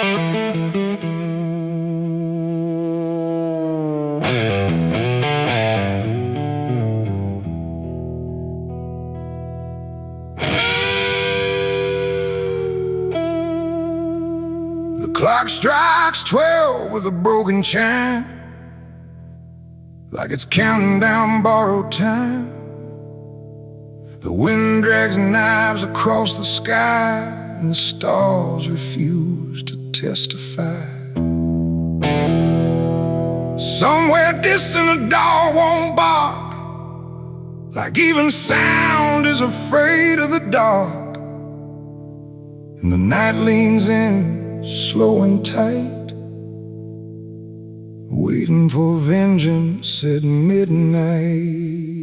The clock strikes 12 with a broken chime, like it's counting down borrowed time. The wind drags knives across the sky, and the stars refuse to testify. Somewhere distant a dog won't bark, like even sound is afraid of the dark. And the night leans in, slow and tight, waiting for vengeance at midnight.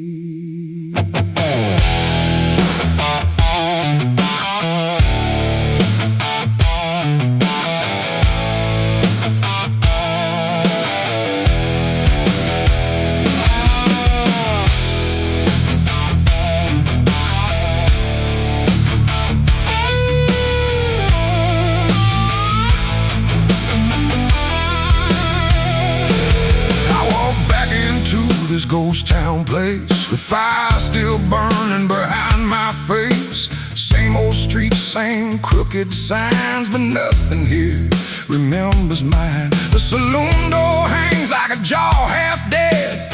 This ghost town place, with fire still burning behind my face. Same old streets, same crooked signs, but nothing here remembers mine. The saloon door hangs like a jaw half dead,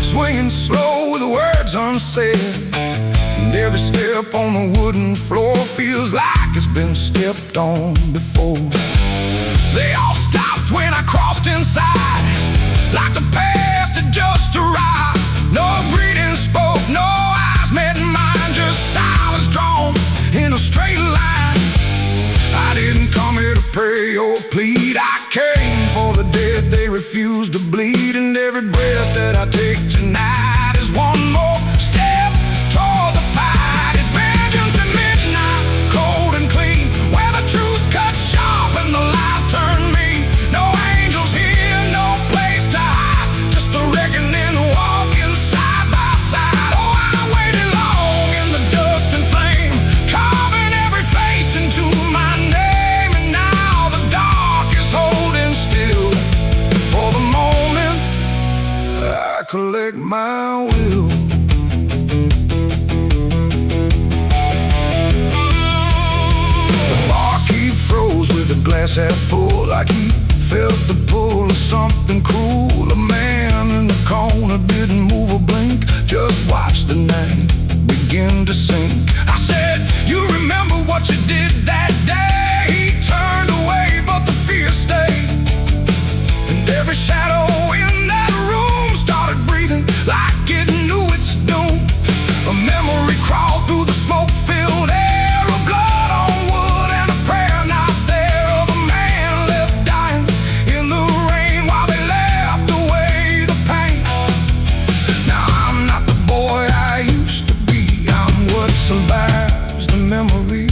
swinging slow with words unsaid. And every step on the wooden floor feels like it's been stepped on before. They all stopped when I crossed inside, like the past had just arrived. No greeting spoke, no eyes met mine, just silence drawn in a straight line. I didn't come here to pray or plead, I came for the dead they refuse to bleed. And every breath that I take tonight is one more step toward the fight. It's vengeance at midnight, cold and clean, where the truth cuts sharp and the lies turn mean. No angels here, no place to hide, just the reckoning walking side by side. Oh, I waited long in the dust and flame, carving every face into my name. And now the dark is holding still. For the moment, I collect my will. The barkeep froze with a glass half full, like he felt the pull of something cruel. A man in the corner didn't move a blink, just watched the night begin to sink. I said, you remember what you did that day? He turned away, but the fear stayed. And every shadow in that room started breathing like it knew its doom. A memory crawled through the smoke-filled air, of blood on wood and a prayer not there, of a man left dying in the rain while they left away the pain. Now I'm not the boy I used to be, I'm what survives the memory.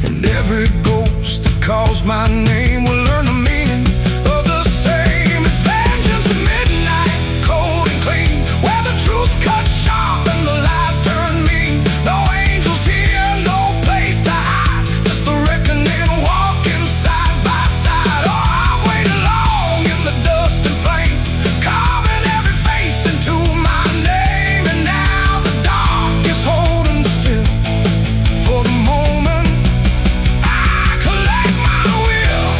And every ghost that calls my name will learn the meaning of the same. It's vengeance at midnight, cold and clean, where the truth cuts sharp and the lies turn mean. No angels here, no place to hide, just the reckoning walking side by side. Oh, I've waited long in the dust and flame, carving every face into my name. And now the dark is holding still. For the moment, I collect my will.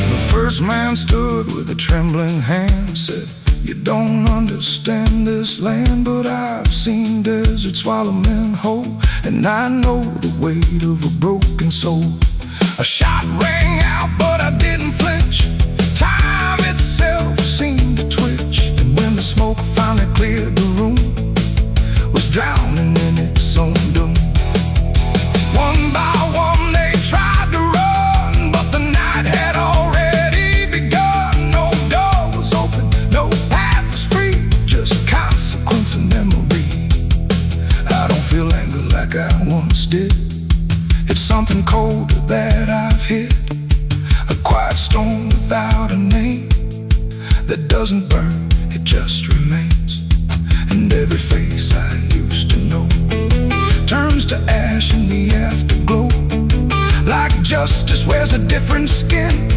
The first man stood with a trembling hand, said, you don't understand this land, but I've seen deserts swallow men whole, and I know the weight of a broken soul. A shot rang out, but I didn't flinch. Time itself seemed to twitch, and when the smoke finally cleared the room, was drowning in its own doom. One by one they tried to run, but the night had already begun. No door was open, no path was free, just consequence and memory. I don't feel anger like I once did, it's something colder that I've hit, a quiet storm without a name. that doesn't burn, it just remains. And every face I used to know turns to ash in the afterglow. Like justice wears a different skin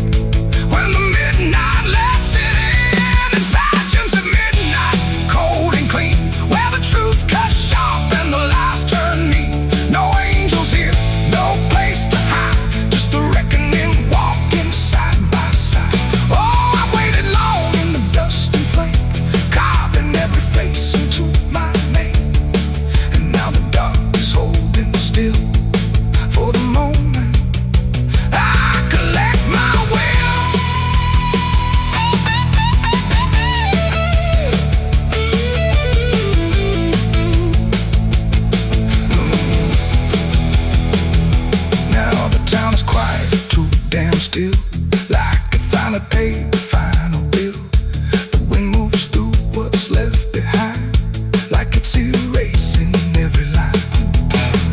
when the midnight lets it in. It's factions at midnight, cold and clean, where the truth cuts sharp and the lies turn mean. No angels here, no place to hide, just the reckoning walking side by side. Oh, I waited long in the dust and flame, carving every face into my name. And now the dark is holding still for the moment I collect my will. Now the town is quiet, too damn still, like I finally paid the final bill. The wind moves through what's left behind, like it's erasing every line.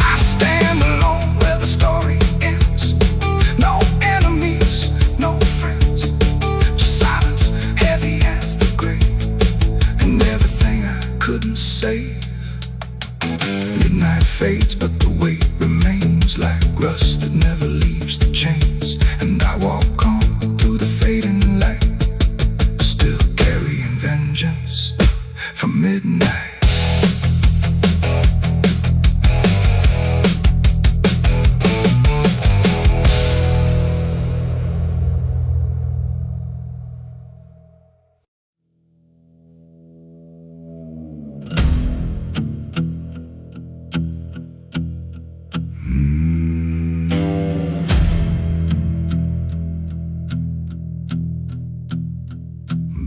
I stand alone where the story ends. No enemies, no friends, just silence heavy as the grave, and everything I couldn't save. Midnight fades, but the weight remains like rust that never leaves the chains. And I walk on through the fading light, still carrying vengeance from midnight.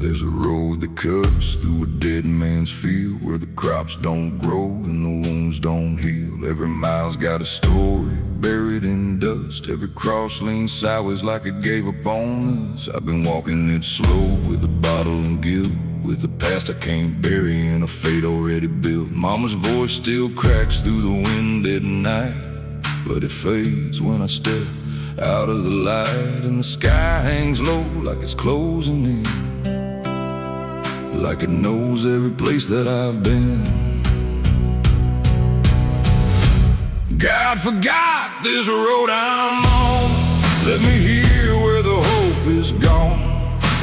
There's a road that cuts through a dead man's field, where the crops don't grow and the wounds don't heal. Every mile's got a story buried in dust. Every cross leans sideways like it gave up on us. I've been walking it slow with a bottle and guilt, with the past I can't bury and a fate already built. Mama's voice still cracks through the wind at night, but it fades when I step out of the light. And the sky hangs low like it's closing in, like it knows every place that I've been. God forgot this road I'm on, let me hear where the hope is gone.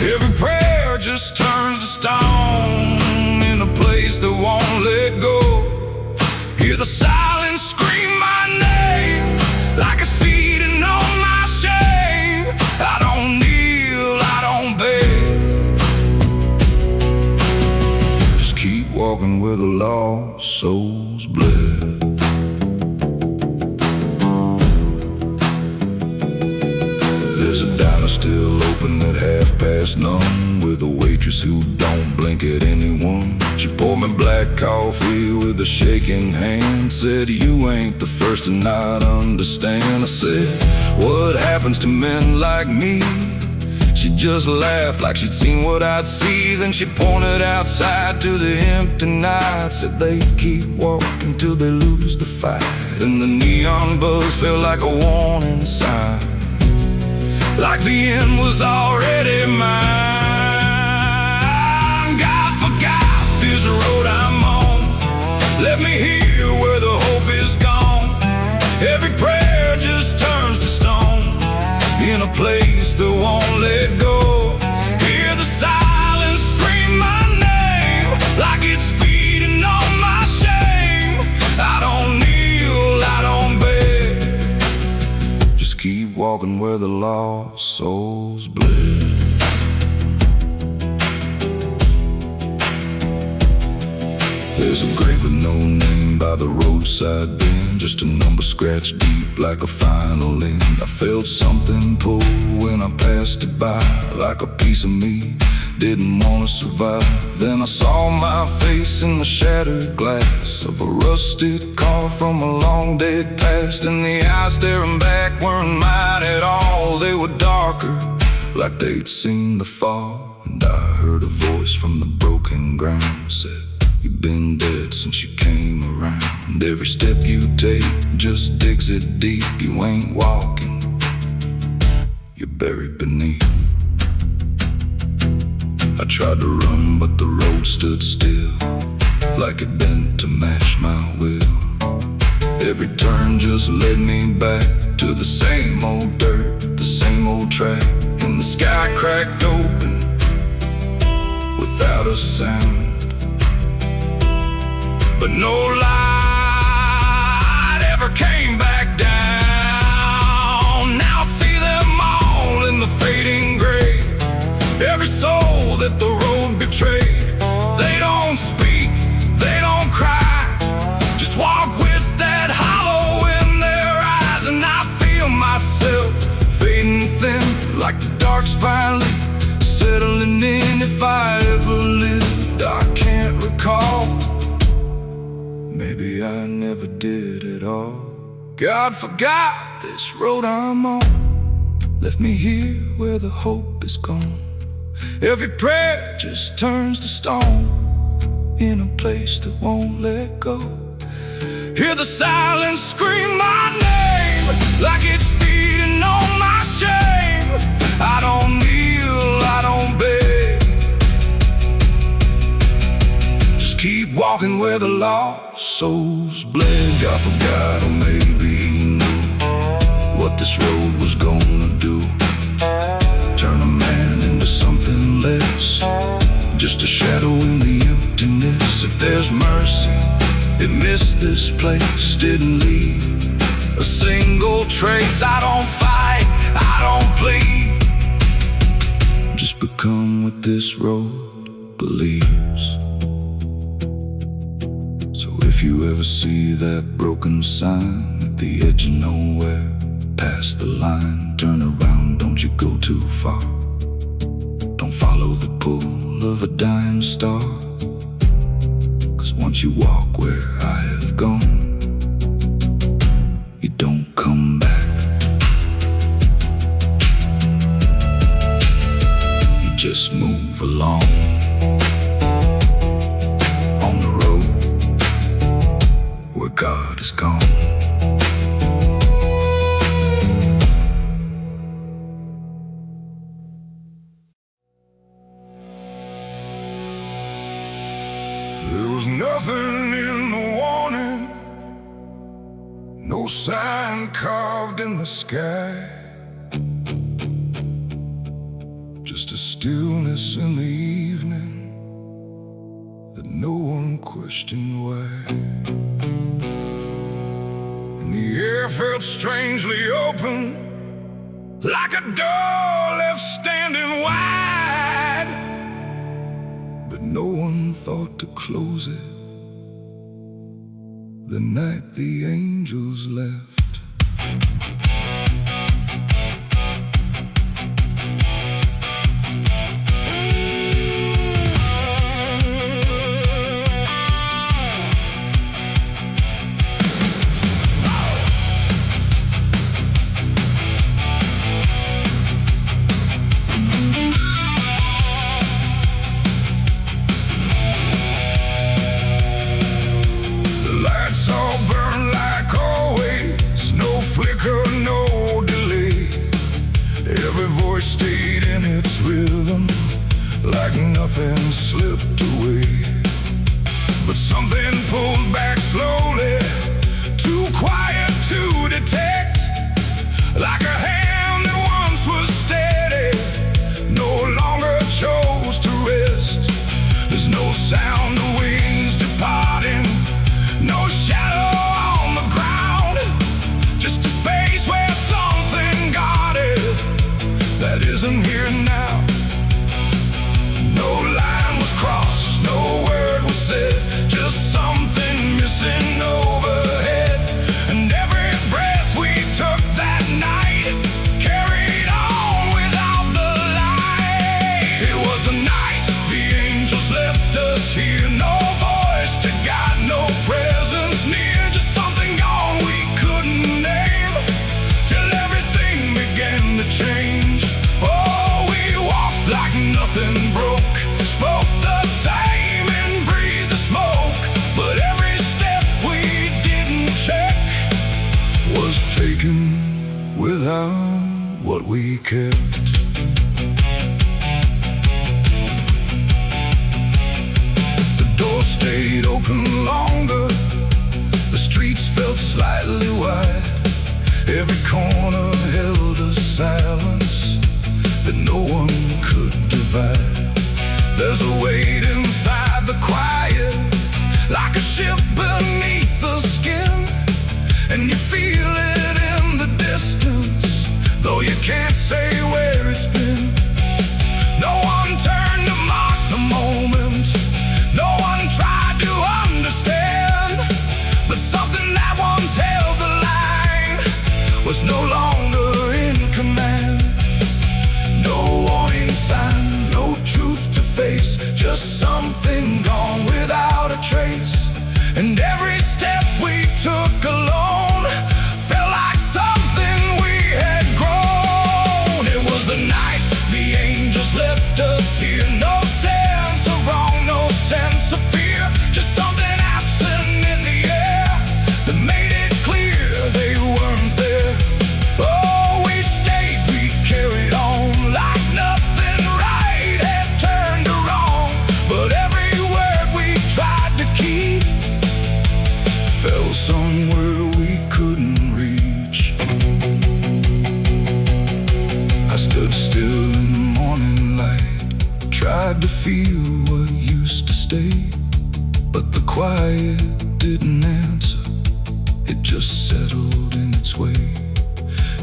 Every prayer just turns to stone in a place that won't let go. Hear the silence scream my name, like it's feeding on my shame. I don't kneel, I don't beg, keep walking where the lost souls bled. There's a diner still open at 1:30, with a waitress who don't blink at anyone. She poured me black coffee with a shaking hand, said, "You ain't the first to not understand." I said, "What happens to men like me?" She just laughed like she'd seen what I'd see. Then she pointed outside to the empty night, said they keep walking till they lose the fight. And the neon buzz felt like a warning sign, like the end was already mine. God forgot this road I'm on, let me hear where the hope is gone. Every prayer just turns to stone in a place that won't let go. Hear the silence scream my name, like it's feeding on my shame. I don't kneel, I don't beg, just keep walking where the lost souls bled. There's a grave with no name by the roadside bend, just a number scratched deep like a final end. I felt something pull when I passed it by, like a piece of me didn't want to survive. Then I saw my face in the shattered glass of a rusted car from a long dead past. And the eyes staring back weren't mine at all, they were darker, like they'd seen the fall. And I heard a voice from the broken ground, said, "You've been dead since you came around. Every step you take just digs it deep. You ain't walking, you're buried beneath." I Tried to run, but the road stood still, like it bent to match my will. Every turn just led me back to the same old dirt, the same old track. And the sky cracked open without a sound, but no light ever came back down. Now I see them all in the fading gray, every soul that the road betrayed. They don't speak, they don't cry, just walk with that hollow in their eyes. And I feel myself fading thin, like the dark's finally settling in. If I ever lived, I can't recall. Maybe I never did at all. God forgot this road I'm on, left me here where the hope is gone. Every prayer just turns to stone, in a place that won't let go. Hear the silence scream my name, like it's feeding on my shame. I don't kneel, I don't beg, just keep walking where the lost souls bled. God forgot, or maybe he knew what this road was gonna do. Turn a man into something less, just a shadow in the emptiness. If there's mercy, it missed this place, didn't leave a single trace. I don't fight, I don't plead, just become what this road believes. So if you ever see that broken sign at the edge of nowhere, past the line, turn around, don't you go too far. Don't follow the pull of a dying star, 'cause once you walk where I have gone, you don't come back. You just move along on the road where God is gone. There was nothing in the warning, no sign carved in the sky, just a stillness in the evening that no one questioned why. And the air felt strangely open, like a door left standing wide, but no one thought to close it the night the angels left. Stayed in its rhythm, like nothing slipped away. But something pulled back slowly, too quiet to detect, like a hand that once was steady no longer chose to rest. There's no sound of wings departing, no shadow on the ground, just a space where something guarded that isn't here now. No line was crossed, no word was said, just something missing overhead. And every breath we took that night carried on without the light. It was a night the angels left us here, no voice to guide, no presence near, just something gone we couldn't name, till everything began to change. Oh, we walked no longer in command. No warning sign, no truth to face, just something gone without a trace. And every step we took alone felt like something we had grown. It was the night the angels left us here. No sense of wrong, no sense of fear, just something absent in the air that made it clear they weren't there. Oh, we stayed, we carried on like nothing right had turned to wrong. But every word we tried to keep fell somewhere we couldn't reach. I stood still in the morning light, tried to feel what used to stay, but the quiet didn't answer, it just settled in its way.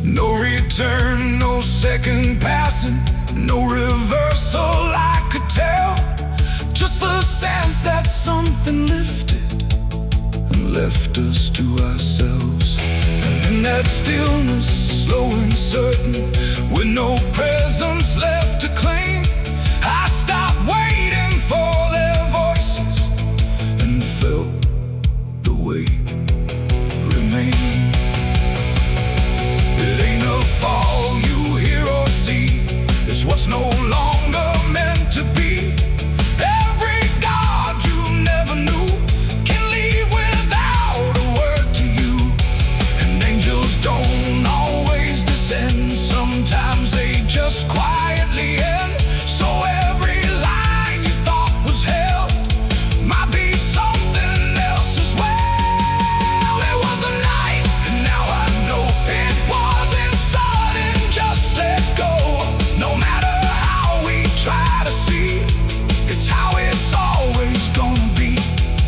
No return, no second passing, no reversal I could tell, just the sense that something lifted and left us to ourselves. And in that stillness, slow and certain, with no presence left to claim, I stopped waiting for their voices and felt the weight remain. It ain't a fall you hear or see, it's what's no longer meant to be. Every God you never knew can leave without a word to you. And angels don't always descend, sometimes they just quietly end. So every line you thought was held might be something else as well. It was a night, and now I know it wasn't sudden, just let go. No matter how we try to see, it's how it's always gonna be.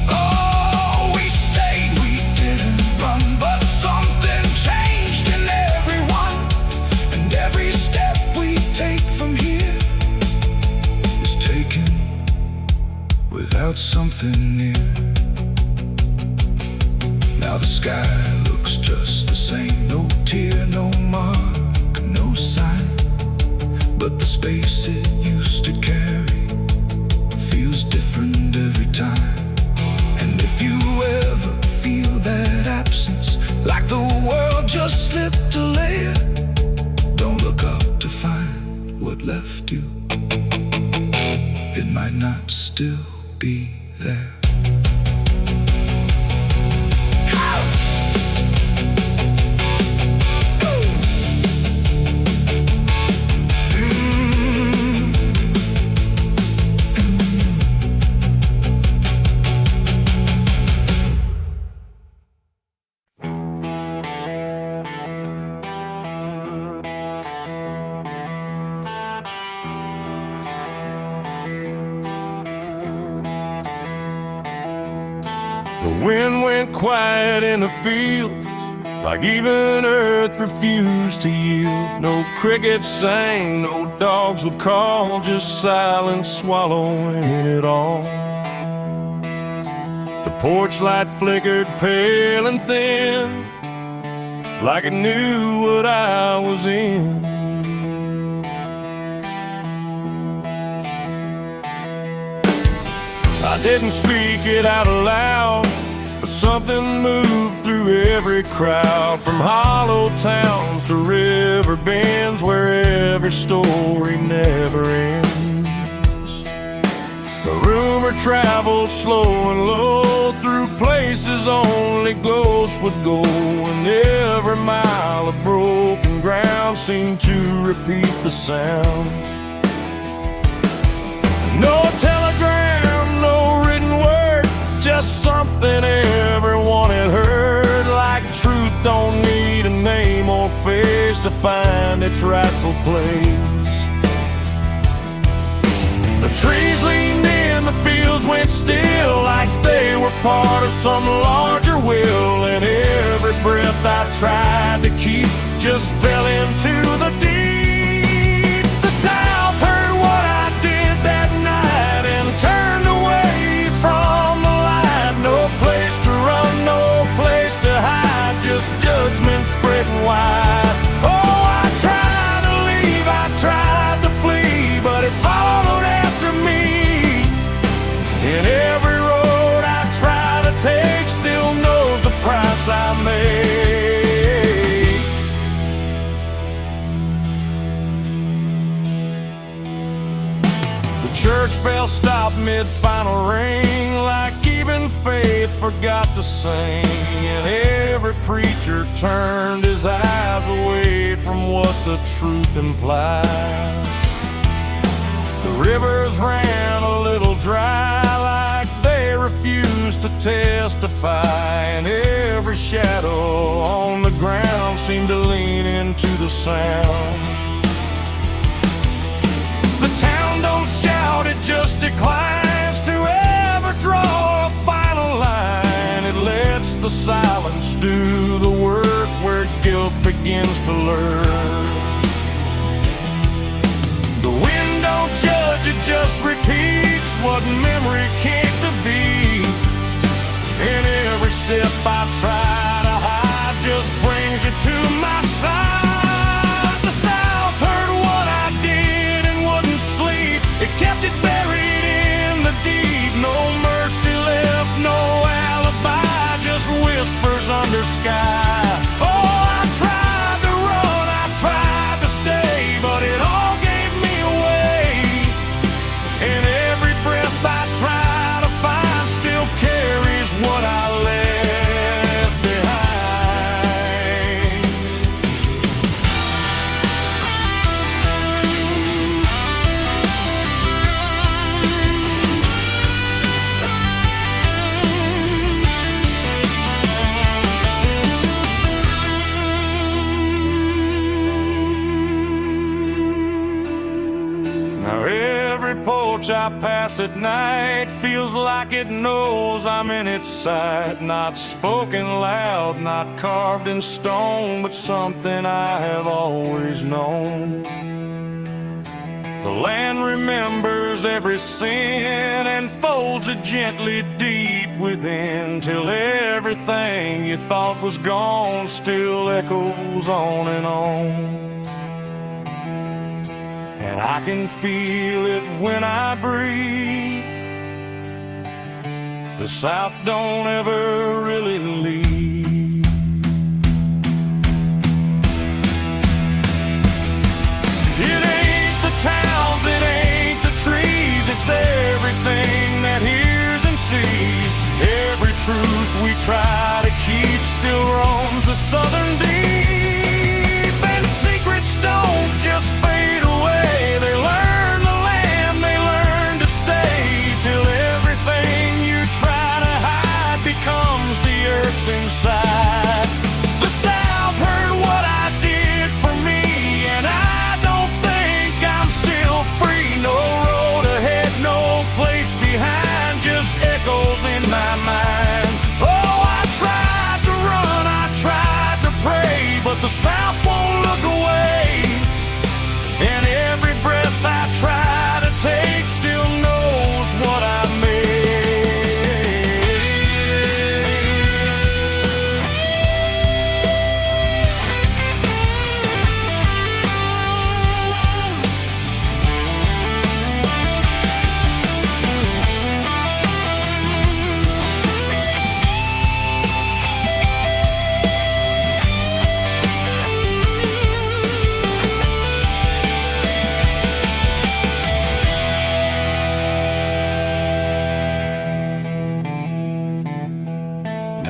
Oh, we stayed, we didn't run, but something changed in everyone. And every step we take from here is taken without something near. Now the sky looks just the same, no tear, no mark, no sign, but the space it used to carry feels different every time. And if you ever feel that absence, like the world just slipped a layer, don't look up to find what left you, it might not still be there. The wind went quiet in the fields, like even earth refused to yield. No crickets sang, no dogs would call, just silence swallowing it all. The porch light flickered pale and thin, like it knew what I was in. I didn't speak it out loud, but something moved through every crowd, from hollow towns to river bends, where every story never ends. The rumor traveled slow and low through places only ghosts would go, and every mile of broken ground seemed to repeat the sound. No telegram, no written word, just something everyone had heard, like truth don't need a name or face to find its rightful place. The trees leaned in, the fields went still, like they were part of some larger will, and every breath I tried to keep just fell into the deep. The South heard what I did that night and turned away from the light. No place to run, no place to hide, just judgment spreading wide. The church bell stopped mid-final ring, like even faith forgot to sing, and every preacher turned his eyes away from what the truth implied. The rivers ran a little dry, like they refused to testify, and every shadow on the ground seemed to lean into the sound. The town don't shout, it just declines to ever draw a final line. It lets the silence do the work where guilt begins to learn. The wind don't judge, it just repeats what memory can't defeat. And every step I try to hide just brings you to my side. The South heard what I did and wouldn't sleep. It kept it buried in the deep. No mercy left, no alibi, just whispers under sky. Oh, I tried to run, I tried to stay, but it all gave me away. And every breath I try to find still carries what I left behind. Now every porch I pass at night feels like it knows I'm in its sight. Not spoken loud, not carved in stone, but something I have always known. The land remembers every sin and folds it gently deep within, till everything you thought was gone still echoes on and on. And I can feel it when I breathe. The South don't ever really leave. It ain't the towns, it ain't the trees, it's everything that hears and sees. Every truth we try to keep still roams the southern deep. And secrets don't just fade away, they learn the land, they learn to stay, till everything you try to hide becomes the earth's inside. The South heard what I did for me, and I don't think I'm still free. No road ahead, no place behind, just echoes in my mind. Oh, I tried to run, I tried to pray, but the South won't look away. And every breath I try to take still knows what I made.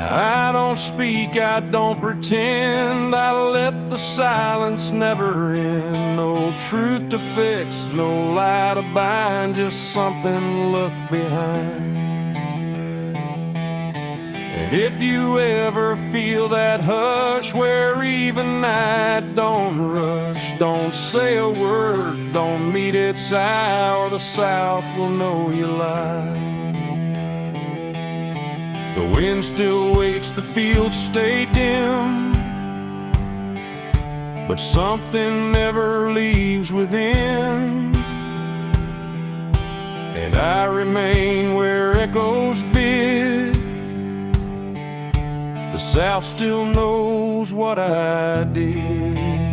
I don't speak, I don't pretend, I let the silence never end. No truth to fix, no lie to bind, just something left behind. And if you ever feel that hush where even night don't rush, don't say a word, don't meet its eye, or the South will know you lied. The wind still waits, the fields stay dim, but something never leaves within. And I remain where echoes bid. The South still knows what I did.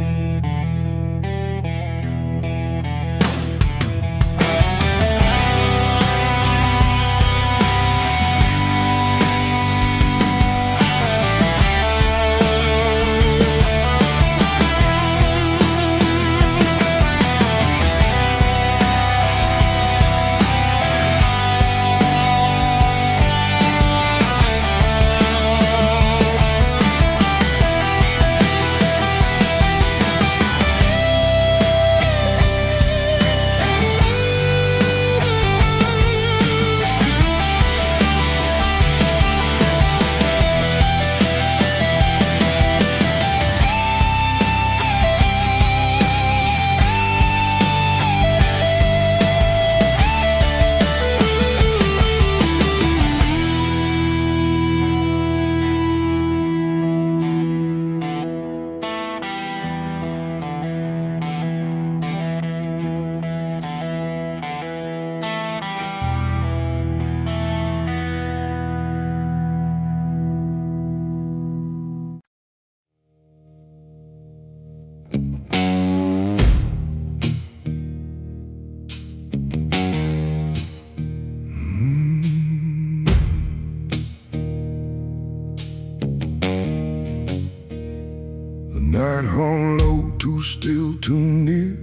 still too near,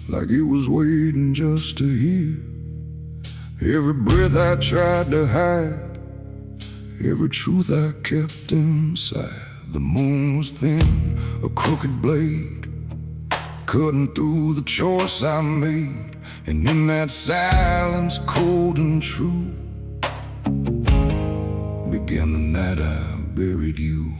like it was waiting just to hear. Every breath I tried to hide, every truth I kept inside. The moon was thin, a crooked blade, cutting through the choice I made. And in that silence, cold and true, began the night I buried you.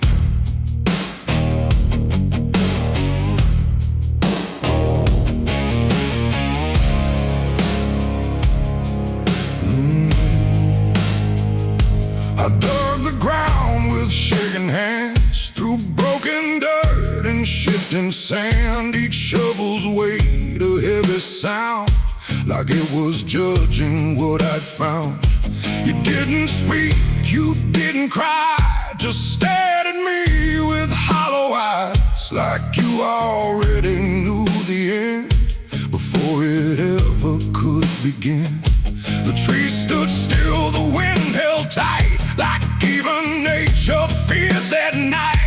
I dug the ground with shaking hands, through broken dirt and shifting sand. Each shovel's weight a heavy sound, like it was judging what I'd found. You didn't speak, you didn't cry, just stared at me with hollow eyes, like you already knew the end before it ever could begin. The trees stood still, the wind held tight, like even nature feared that night.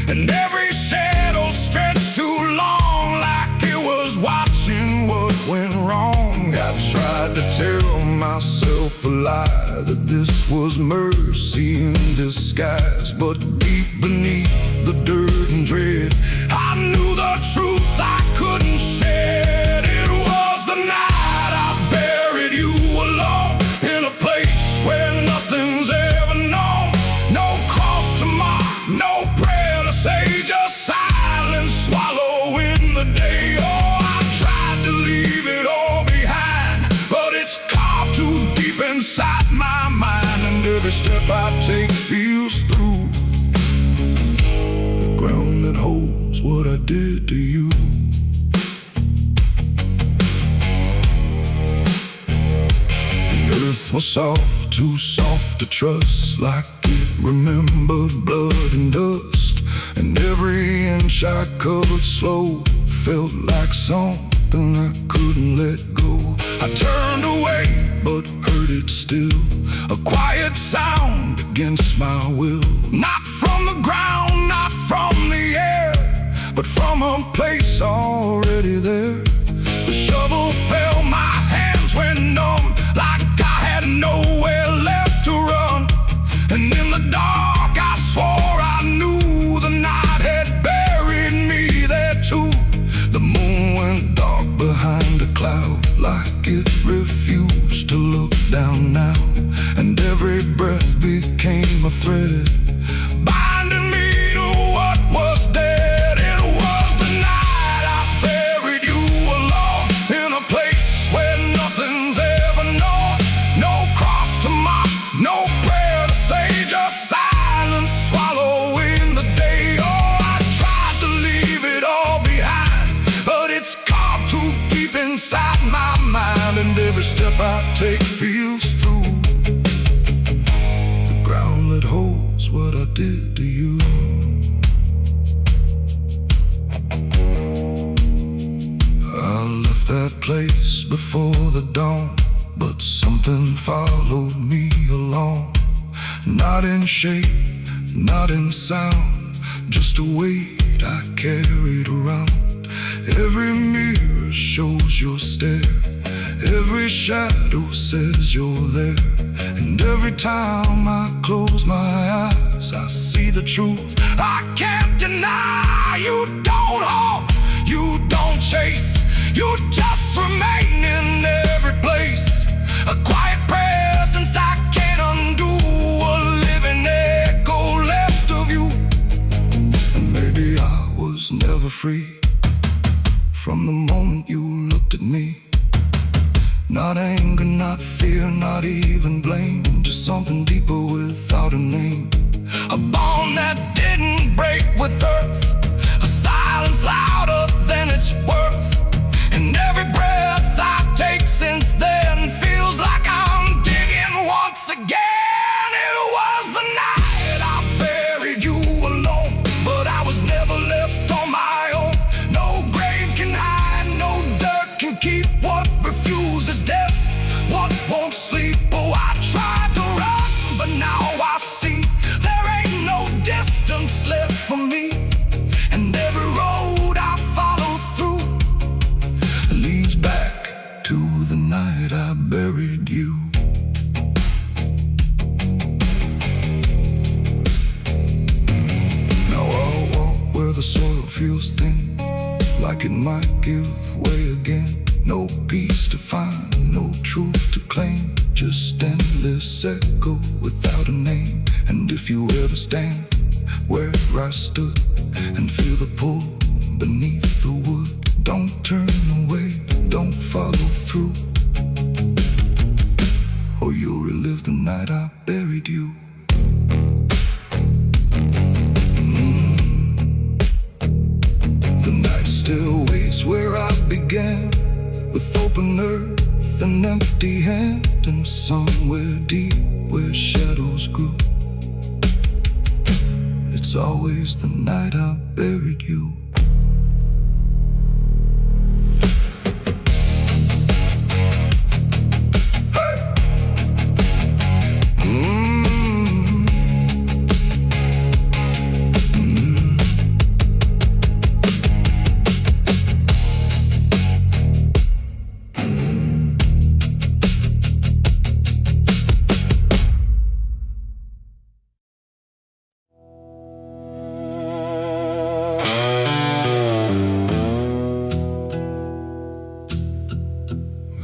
And every shadow stretched too long, like it was watching what went wrong. I tried to tell myself a lie, that this was mercy in disguise. But deep beneath the dirt and dread, I knew the truth I couldn't shed. It was the night I buried you alone, in a place where nothing's ever known. No cross to mark, no prayer to say, just silence swallowing the day. Oh, I tried to leave it all behind, but it's carved too deep inside my mind. And every step I take feels through the ground that holds what I did to you. The earth was soft, too soft to trust, like it remembered blood and dust. And every inch I covered slow felt like something I couldn't let go. I turned away, but heard it still, a quiet sound against my will. Not from the ground, not from the air, but from a place already there. The shovel fell, my hands went numb, like I had nowhere left to run. And in the dark I swore I knew the night had buried me there too. The moon went dark behind a cloud, like it refused to look down now. And every breath became a thread, binding me to what was dead. It was the night I buried you alone, in a place where nothing's ever known. No cross to mark, no prayer to say, just silence swallowing the day. Oh, I tried to leave it all behind, but it's carved too deep inside my mind. And every step I take feels through the ground that holds what I did to you. I left that place before the dawn, but something followed me along. Not in shape, not in sound, just a weight I carried around. Every mirror shows your stare, every shadow says you're there. And every time I close my eyes, I see the truth I can't deny. You don't hope, you don't chase, you just remain in every place. A quiet presence I can't undo, a living echo left of you. And maybe I was never free from the moment you looked at me. Not anger, not fear, not even blame, just something deeper without a name. A bond that didn't break with earth, a silence louder than its worth. And every breath I take since then feels like I'm digging once again. It was the night I buried you alone, but I was never left on my own. No grave can hide, no dirt can keep what refuses death, what won't sleep. Oh, I tried to run, but now I see there ain't no distance left for me. And every road I follow through to the night I buried you. Now I'll walk where the soil feels thin, like it might give way again. No peace to find, no truth to claim, just endless echo without a name. And if you ever stand where I stood and feel the pull beneath the wood, don't turn away, don't follow through, or you'll relive the night I buried you. The night still waits where I began, with open earth and empty hand, and somewhere deep where shadows grew, it's always the night I buried you.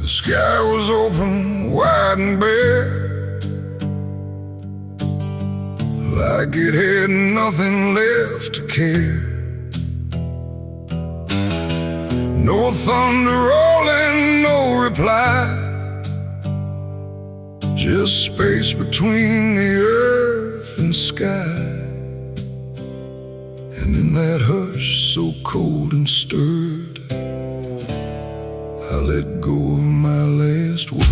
The sky was open, wide and bare, like it had nothing left to care. No thunder rolling, no reply, just space between the earth and sky. And in that hush so cold and stirred, I let go of my last words.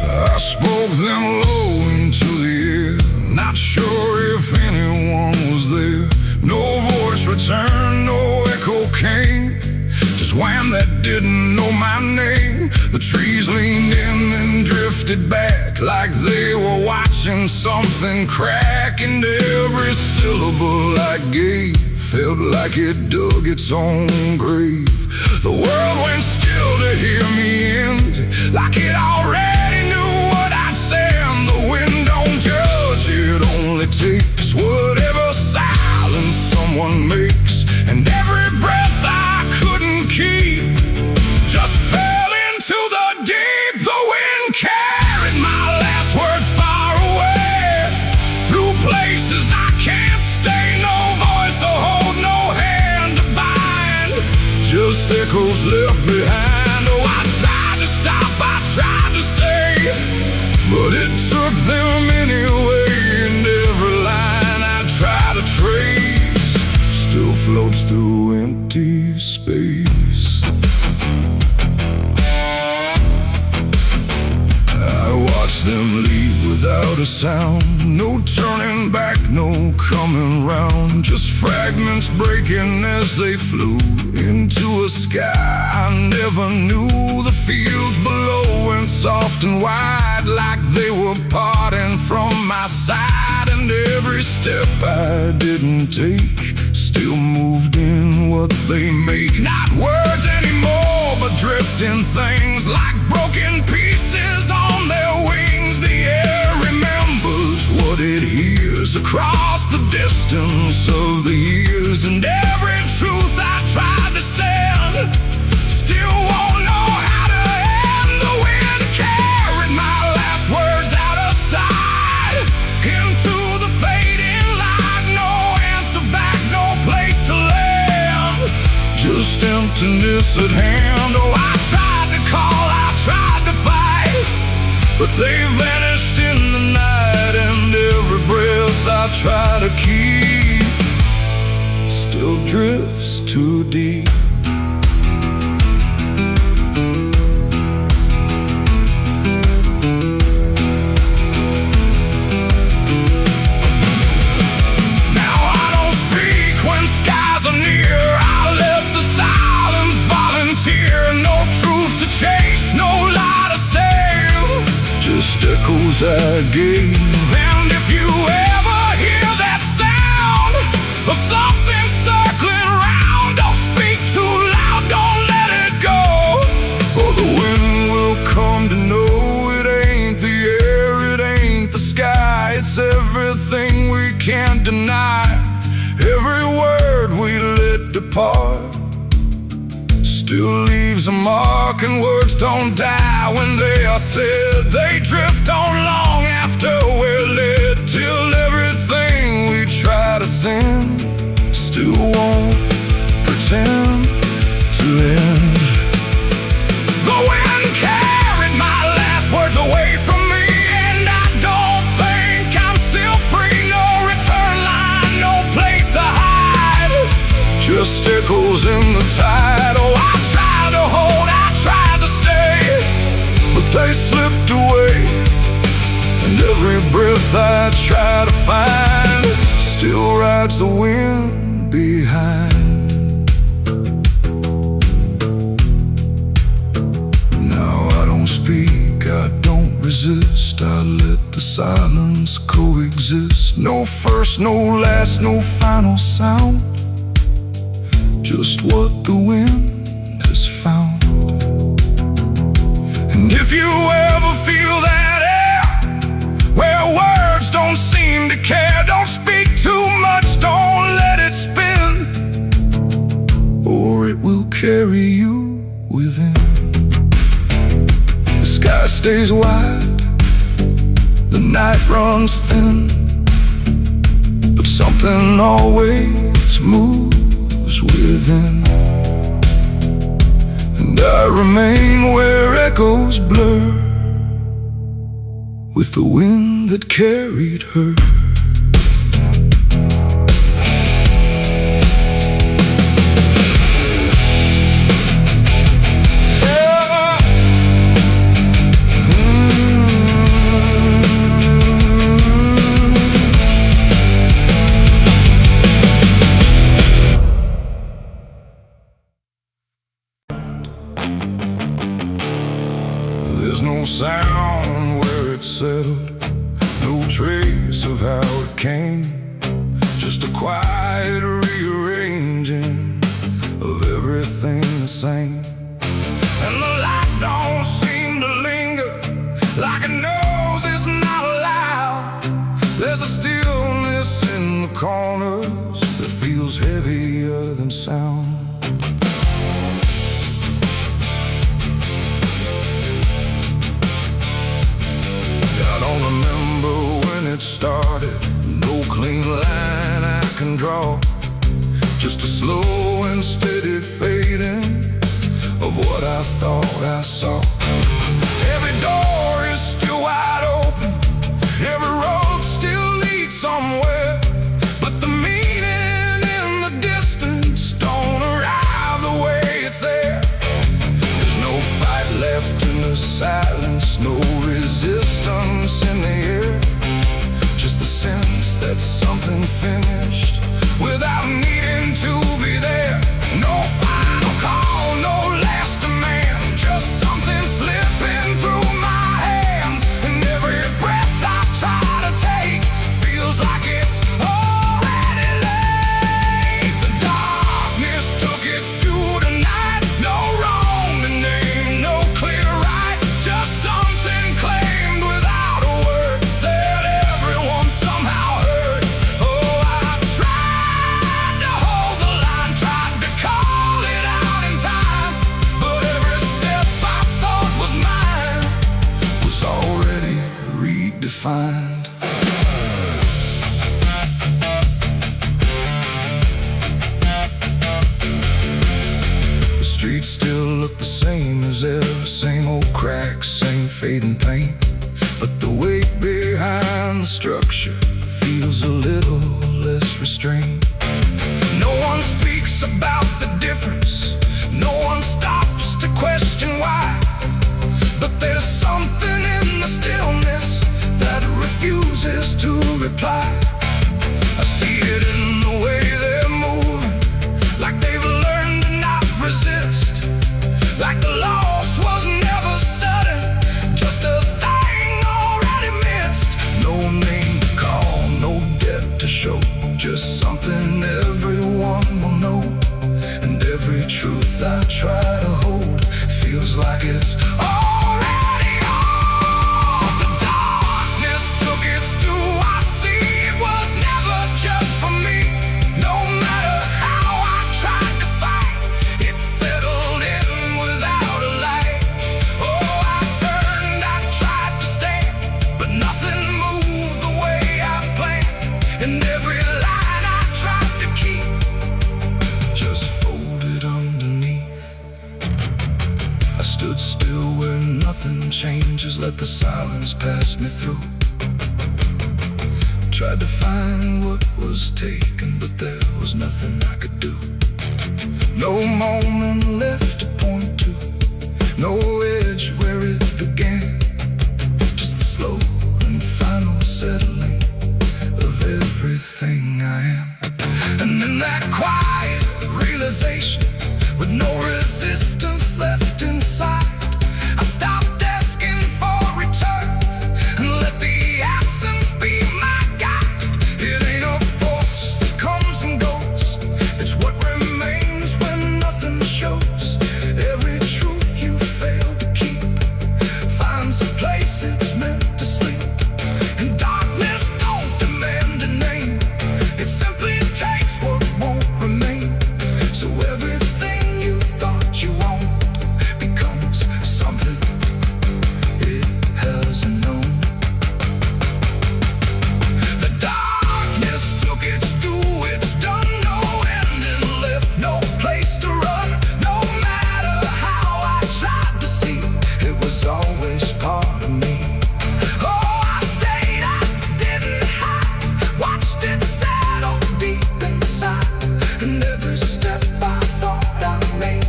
I spoke them low into the air, not sure if anyone was there. No voice returned, no echo came, just wham that didn't know my name. The trees leaned in and drifted back, like they were watching something crack. And every syllable I gave felt like it dug its own grave. The world went still to hear me end, like it already knew what I'd say. And the wind don't judge, it only takes whatever silence someone makes. And every breath I couldn't keep just fell into the deep. The wind carried my last words far away, through places I can't stay. No voice to hold, no hand to bind, just echoes left behind. Oh, I tried to stop, I tried to stay, but it took them anyway. And every line I try to trace still floats through empty space. I watched them leave without a sound, no turning back, no coming round, just fragments breaking as they flew into a sky I never knew. The fields below went soft and wide, like they were parting from my side. And every step I didn't take still moved in what they make. Not words anymore, but drifting things, like broken pieces on their wings. The air remembers what it hears across the distance of the years. And every truth I tried to send still won't know how to end. The wind carried my last words out of sight, into the fading light. No answer back, no place to land, just emptiness at hand. Oh, I tried to call, I tried to fight, but they vanished in the night. And every breath I try to keep still drifts too deep. Now I don't speak when skies are near, I let the silence volunteer. No truth to chase, no lie to save, just echoes I gave. And can't deny. Every word we let depart still leaves a mark, and words don't die when they are said. They drift on long after we're led, till everything we try to send still won't pretend to end. The wind carried my last words away from me, and I don't think I'm still free. No return line, no place to hide, just echoes in the tide. Oh, I tried to hold, I tried to stay, but they slipped away. And every breath I try to find still rides the wind behind. Now I don't speak, I don't resist, I let the silence coexist. No first, no last, no final sound, just what the wind has found. And if you ever feel that air, where words don't seem to care, don't speak too much, don't let it spin, or it will carry you within. The sky stays wide, the night runs thin, but something always moves within. And I remain where echoes blur with the wind that carried her. There's no sound where it settled, no trace of how it came, just a quiet rearranging of everything the same. And the light don't seem to linger, like it knows it's not allowed. There's a stillness in the corners that feels heavier than sound. I don't remember when it started, no clean line I can draw, just a slow and steady fading of what I thought I saw. Every door is still wide open, every road still leads somewhere, but the meaning in the distance don't arrive the way it's there. There's no fight left in the silence, no resistance in the air, just the sense that something finished without needing to be there. No final call, no last demand, just something slipping through my hands. And every breath I try to take feels like it's already late. The darkness took its due tonight, no wrong to name, no clear right, just something claimed without a word that everyone somehow heard. Oh, I tried to hold the line, tried to call it out in time, but every step I thought was mine was already redefined. The streets still look the same as ever, same old cracks, same fading paint, but the weight behind the structure feels a little less restrained. No one speaks about the difference, no one stops to question why, but there's something in the stillness that refuses to reply. I see it in the way they're moving, like they've learned to not resist, like the loss was never sudden, just a thing already missed. No name to call, no debt to show, just something everyone will know. And every truth I try to hold feels like it's already on. The darkness took its due, I see it was never let the silence pass me through. Tried to find what was taken, but there was nothing I could do. No moment left to point to, no edge where it began. Just the slow and final settling of everything I am. And in that quiet realization, with no resistance left inside, I stopped asking for return and let the absence be my guide. It ain't a force that comes and goes, it's what remains when nothing shows. Every truth you fail to keep finds a place it's meant to sleep. And darkness don't demand a name, it simply takes what won't remain. So everything you thought you owned becomes something it hasn't known. The darkness took its due, it's done, no ending left, no place to run. No matter how I tried to see, it was always part of me. Oh, I stayed, I didn't hide, watched it settle deep inside. And every step I thought I made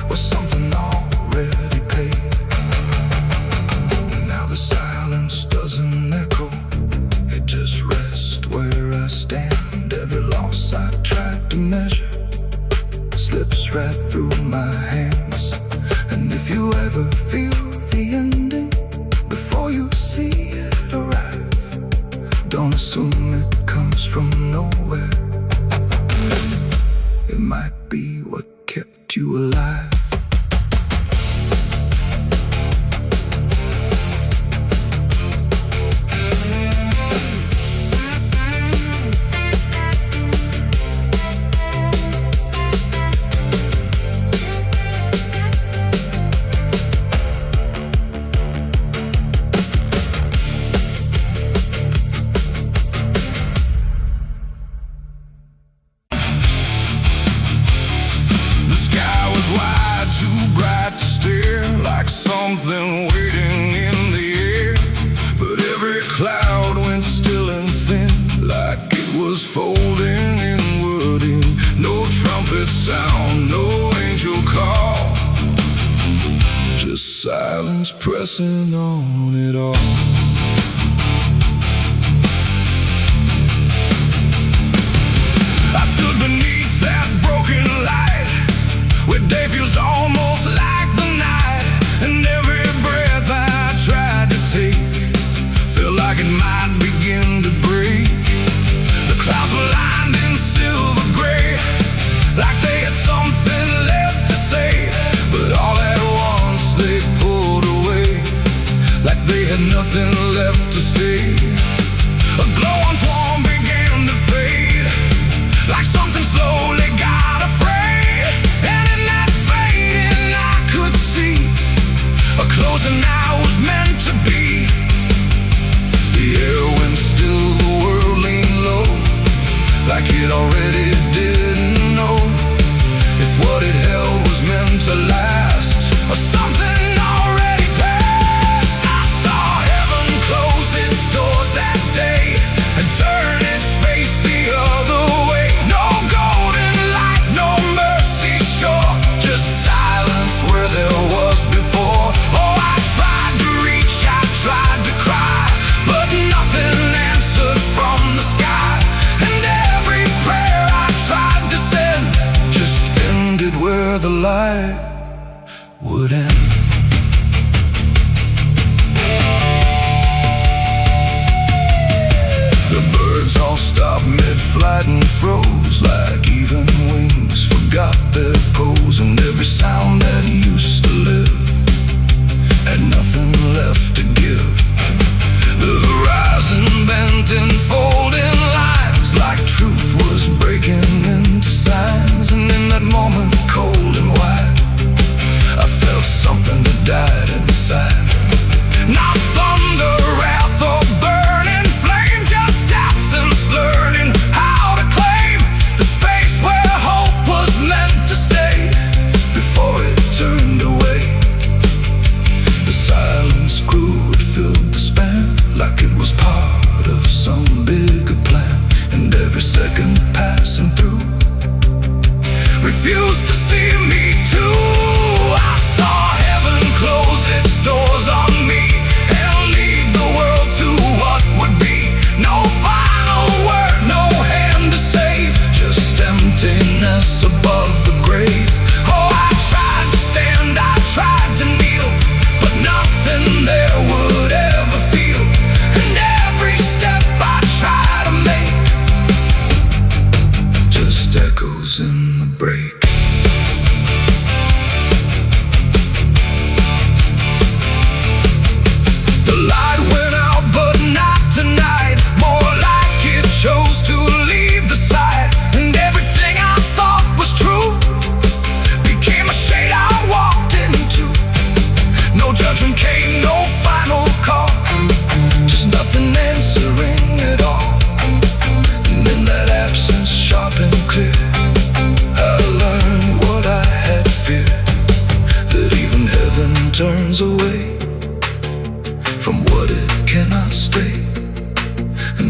was something already paid. And now the silence doesn't echo, it just rests where I stand. Every loss I tried to measure slips right through my hands. And if you ever feel the ending before you see it arrive, don't assume it comes from nowhere. It might be what kept you alive. Wide, too bright to stare, like something waiting in the air. But every cloud went still and thin, like it was folding inward in. No trumpet sound, no angel call, just silence pressing on it all. I stood beneath that broken light, where day feels almost like the night. And every breath I tried to take felt like it might begin to break. The clouds were lined in silver gray, like they had something left to say. But all at once they pulled away, like they had nothing left to stay. A glow once warm began to fade, like something slowly got afraid. And in that fading I could see a closing I was meant to be. The air went still, the world leaned low, like it already didn't know if what it held was meant to last, or something already passed. I saw heaven close its doors that day and turn its face the other way. No golden light, no mercy shore, just silence where there was before. Oh, I tried to reach, I tried to cry, but nothing answered from the sky. And every prayer I tried to send just ended where the light would end. The birds all stopped mid-flight and froze, like even wings forgot their pose. And every sound that used to live had nothing left to give. The horizon bent in folding lines, like truth was breaking into signs. And in that moment, cold and wide, I felt something that died inside. Not thunder, wrath, or burning flame, just absence learning how to claim the space where hope was meant to stay before it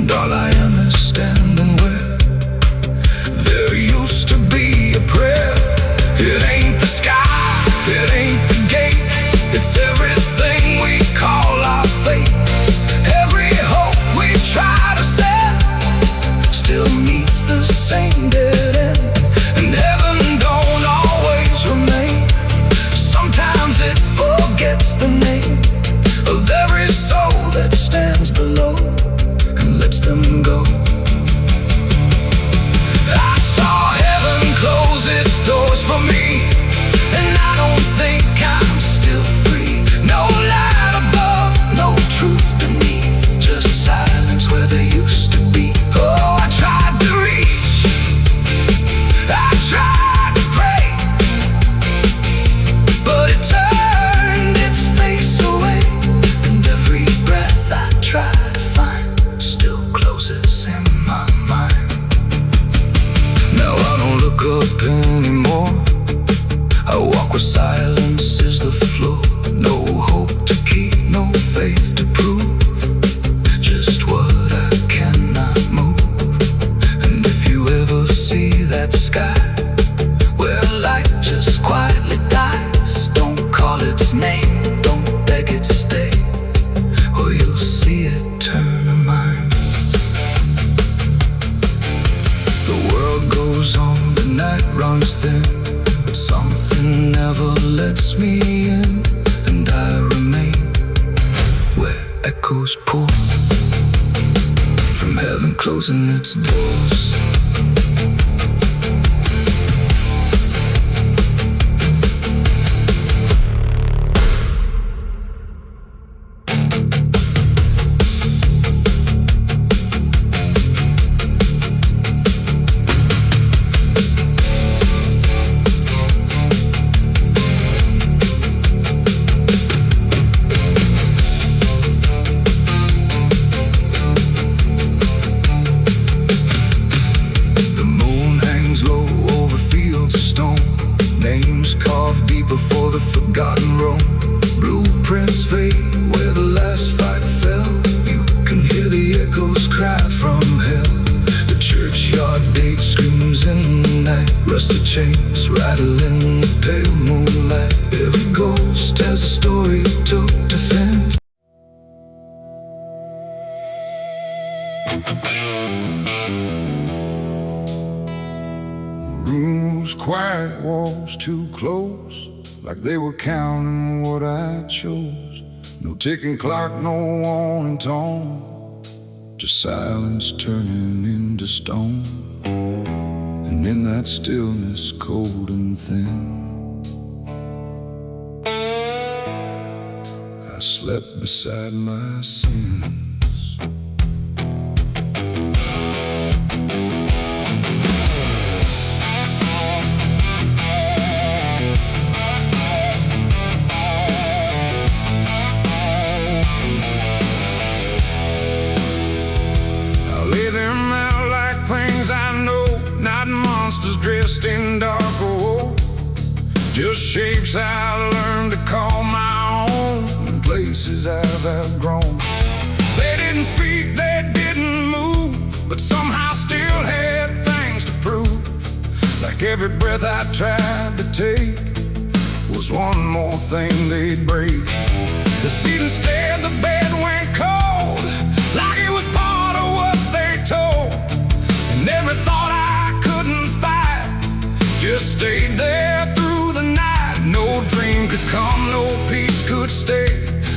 and all I am is standing where there used to be a prayer. It ain't the sky, it ain't the gate, it's everything we call our fate. Every hope we try to set still meets the same dead end, and heaven don't always remain. Sometimes it forgets the name of every soul that stands below and lets them go. I saw heaven close its doors for me, and I don't think I'm still free. No light above, no truth beneath, just silence where there used to be. Oh, I tried to reach, I tried to pray, but it turned its face away, and every breath I try to find still closes in my mind. Now I don't look up anymore, I walk where silence is the floor. No hope to keep, no faith to prove, just what I cannot move. And if you ever see that sky where light just quietly dies, don't call its name, don't beg it stay, or you'll see it turn a mind. The world goes on, the night runs thin, but something never lets me in, and I remain where echoes pour from heaven closing its doors. Names carved deep before the forgotten roam. Blueprints fade where the last fight fell. You can hear the echoes cry from hell. The churchyard date screams in the night. Rusted chains rattle in the pale moonlight. Every ghost has a story to defend. Rooms quiet, walls too close, like they were counting what I chose. No ticking clock, no warning tone, just silence turning into stone. And in that stillness, cold and thin, I slept beside my sins. Dressed in dark gold, just shapes I learned to call my own, and places I've outgrown. They didn't speak, they didn't move, but somehow still had things to prove. Like every breath I tried to take was one more thing they'd break. The ceiling stared, the bed went cold, like it was part of what they told. And every thought I couldn't fight just stayed there through the night. No dream could come, no peace could stay.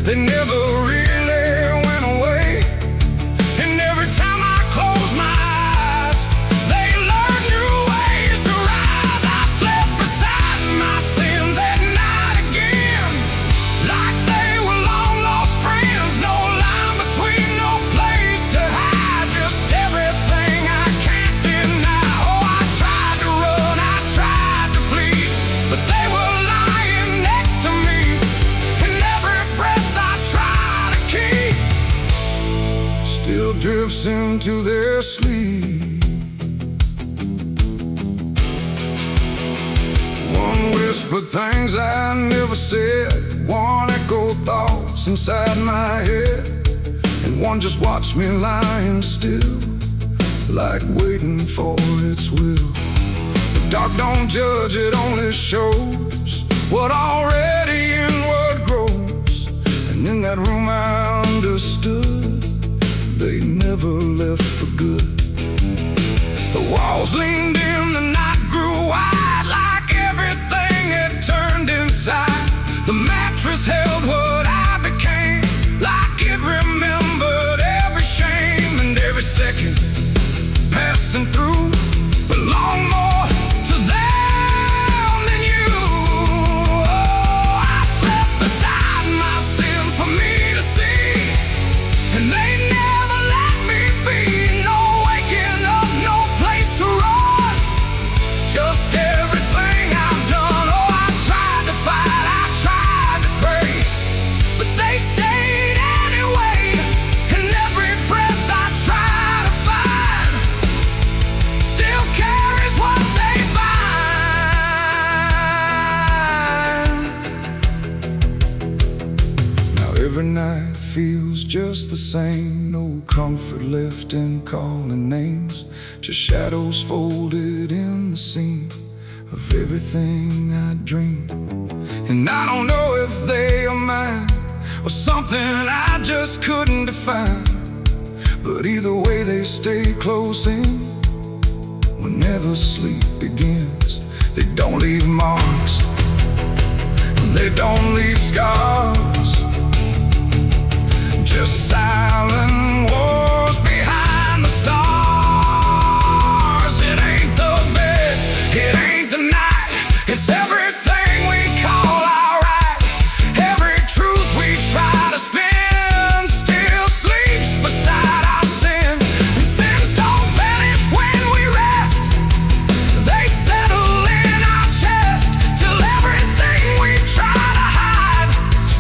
They never really went away. And every time I close my eyes, they learn new ways to rise. I slept beside my sins at night again, like they were long lost friends. No line between, no place to hide, just everything I can't deny. Oh, I tried to run, I tried to flee, but they were lying next to me, and every breath I try to keep still drifts into their sleep. One whispered things I never said, one echoed thoughts inside my head, and one just watched me lying still, like waiting for its will. The dark don't judge, it only shows what already inward grows. And in that room I understood they never left for good. The walls leaned in, the night grew wide, like everything had turned inside. The mattress held what I became, like it remembered every shame and every second passing through belonged more to them than you. Oh, I slept beside my sins for me to see, and they never let me be. No waking up, no place to run, just everything I've done. Oh, I tried to fight, I tried to pray, but they stayed anyway. And every breath I try to find still carries what they bind. Now every night feels just the same, no comfort left in calling names, just shadows folded in the seam of everything I dreamed. And I don't know if they are mine or something I just couldn't define, but either way they stay close in whenever sleep begins. They don't leave marks, they don't leave scars, just silent wars behind the stars. It ain't the bed, it ain't the night, it's everything we call our right. Every truth we try to spin still sleeps beside our sin. And sins don't vanish when we rest, they settle in our chest till everything we try to hide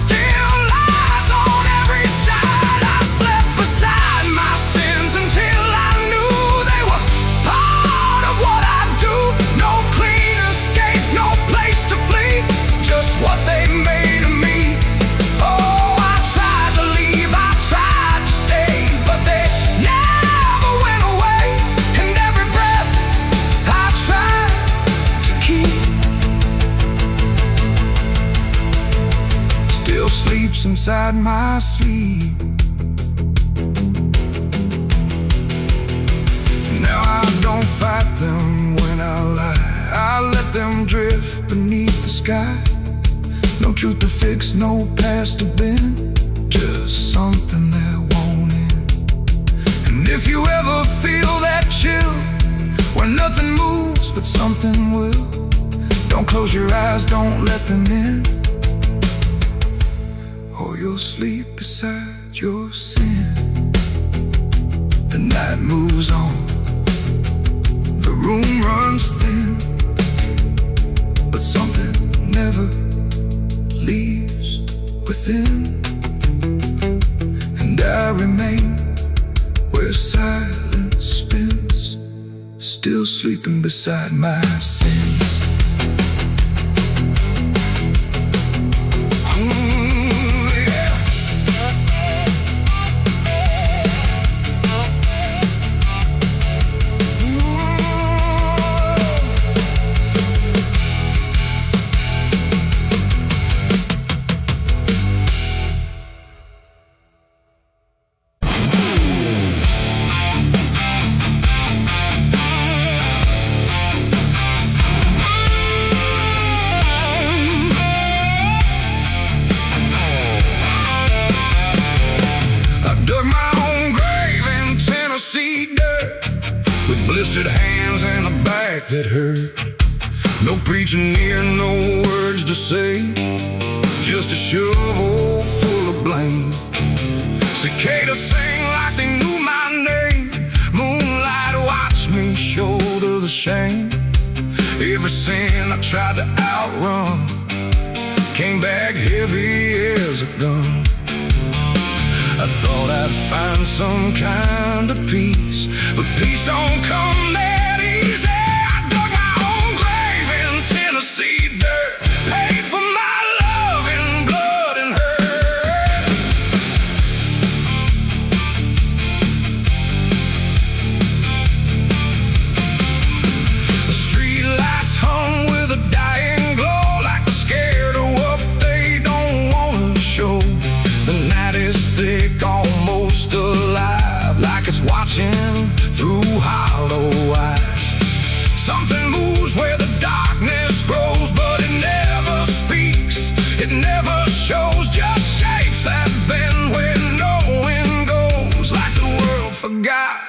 still lies on every side. I slept beside my sins until I knew they were part of what I do. No clean escape, no place to flee, just what they made of me. Oh, I tried to leave, I tried to stay, but they never went away. And every breath I tried to keep still sleeps inside my sleep. Now I don't fight them when I lie, I let them drift beneath the sky. No truth to fix, no past to bend, just something that won't end. And if you ever feel that chill where nothing moves but something will, don't close your eyes, don't let them in, or you'll sleep beside your sin. The night moves on, the room runs thin, but something never leaves within. And I remain where silence spins, still sleeping beside my sins. Blistered hands and a back that hurt. No preaching near, no words to say, just a shovel full of blame. Cicadas sing like they knew my name. Moonlight watched me shoulder the shame. Every sin I tried to outrun came back heavy as a gun. I thought I'd find some kind of peace, but peace don't come that easy. I dug my own grave in Tennessee dirt, paid for my love in blood and hurt. through hollow eyes. Something moves where the darkness grows, but it never speaks, it never shows, just shapes that bend where no wind goes, like the world forgot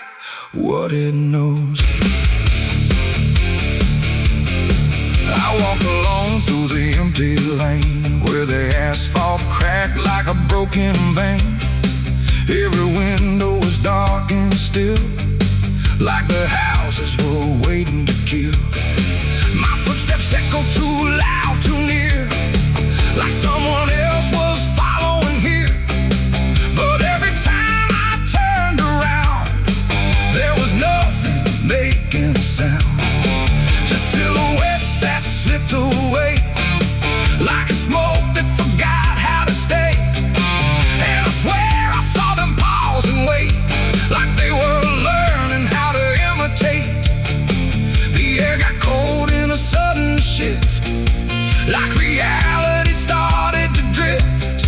what it knows. I walk alone through the empty lane, where the asphalt cracked like a broken vein. Every window was dark and still, like the houses were waiting to kill. My footsteps echo too loud, too near, like someone else was following here. But every time I turned around, there was nothing making a sound, just silhouettes that slipped away, like a smoke that forgot how to stay. And I swear I saw them pause and wait, like they were learning how to imitate. The air got cold in a sudden shift, like reality started to drift.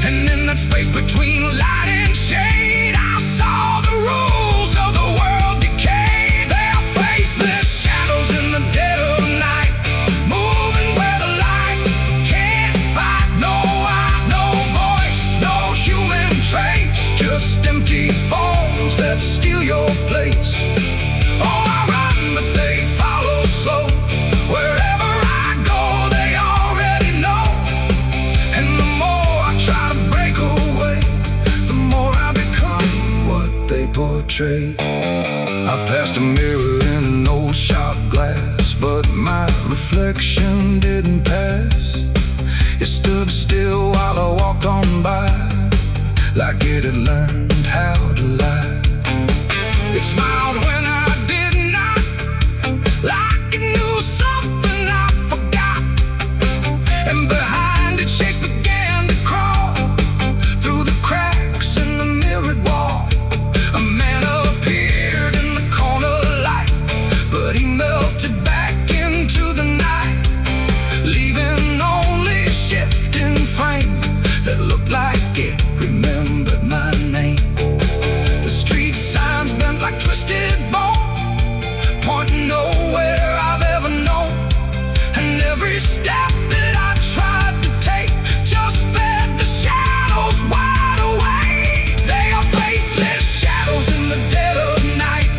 And in that space between light and shade, I saw the rules of the world decay. Their faceless shadows in the dead of night, moving where the light can't fight. No eyes, no voice, no human trace, just empty forms that steal your place. Oh, I run, but they follow slow. Wherever I go, they already know. And the more I try to break away, the more I become what they portray. I passed a mirror in an old shot glass, but my reflection didn't pass. It stood still while I walked on by, like it had learned how to lie. It smiled when I did not, like it knew something I forgot. And behind it, shapes began to crawl through the cracks in the mirrored wall. A man appeared in the corner light, but he melted back into the night, leaving only a shifting frame that looked like it remembered my name. The street signs bent like twisted bone, pointing nowhere I've ever known. And every step that I tried to take just fed the shadows wide awake. They are faceless shadows in the dead of night,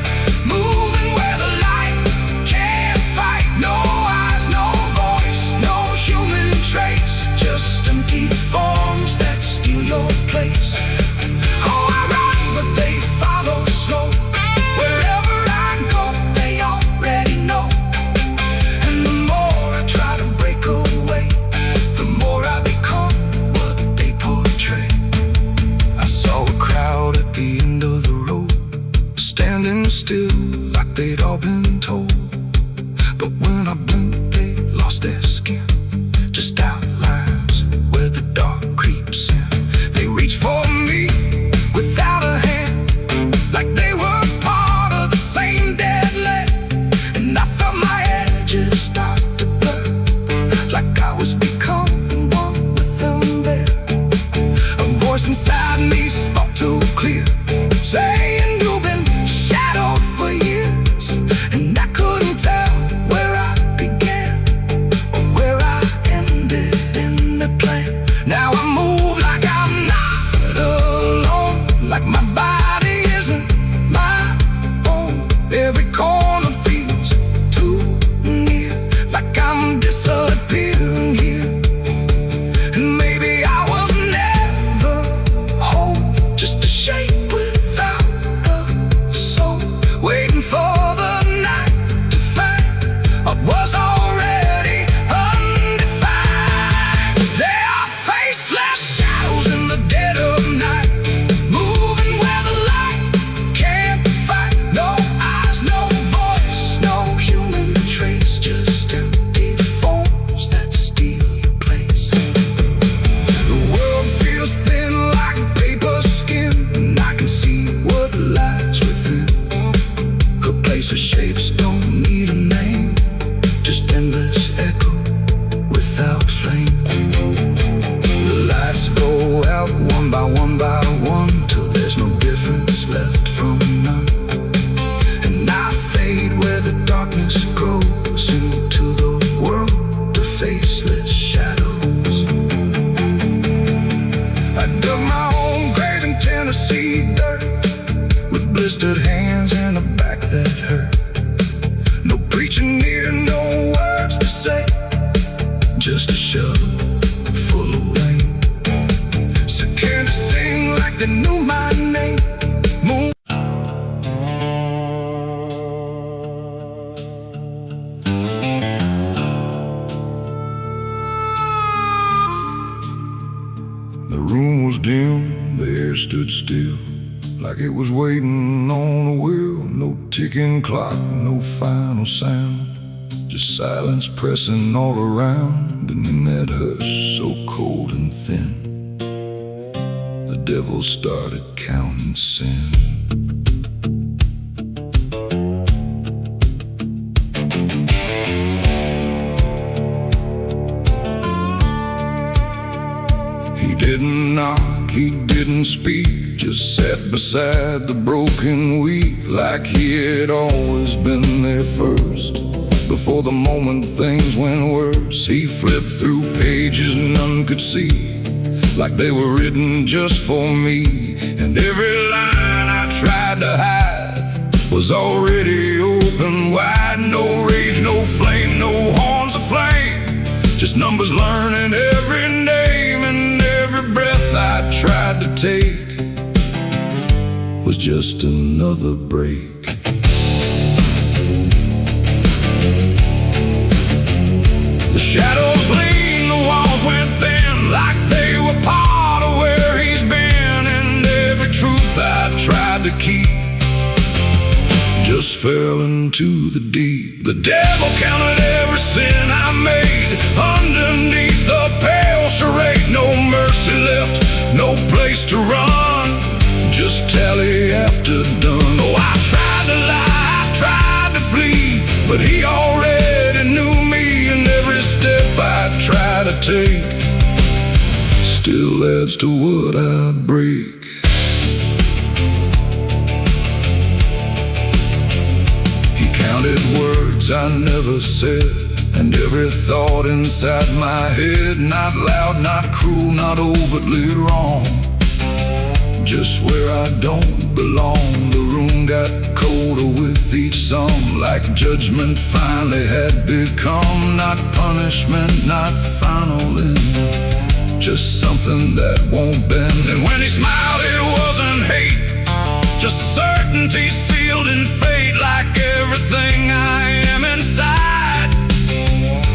moving where the light can't fight. No eyes, no voice, no human trace, just empty forms that steal your place. Oh, I run, but they follow slow. Wherever I go, they already know. And the more I try to break away, the more I become what they portray. I saw a crowd at the end of the road, standing still like they'd all been told. But when I blinked, they lost their skin, just outlines where the dark creeps in. They reached for me without a hand, like they were part of the same dead lead. And I felt my edges start to blur, like I was becoming one with them there. A voice inside me spoke too clear, saying you've been shadowed for years. And I couldn't tell where I began. everywhere stood still, like it was waiting on a wheel. No ticking clock, no final sound, just silence pressing all around. And in that hush so cold and thin, the devil started counting sin. He didn't knock, he didn't speak, just sat beside the broken wheat, like he had always been there first. Before the moment things went worse, he flipped through pages none could see, like they were written just for me. And every line I tried to hide was already open wide. No rage, no flame, no horns of flame, just numbers learning every name. And every breath I tried to take was just another break. The shadows lean, the walls went thin, like they were part of where he's been. And every truth I tried to keep just fell into the deep. The devil counted every sin I made underneath the pale charade. No mercy left, no place to run, just tally after done. Oh, I tried to lie, I tried to flee, but he already knew me. And every step I try to take still adds to what I break. He counted words I never said, and every thought inside my head, not loud, not cruel, not overtly wrong, just where I don't belong. The room got colder with each song, like judgment finally had become not punishment, not final end, just something that won't bend. And when he smiled, it wasn't hate, just certainty sealed in fate. Like everything I am inside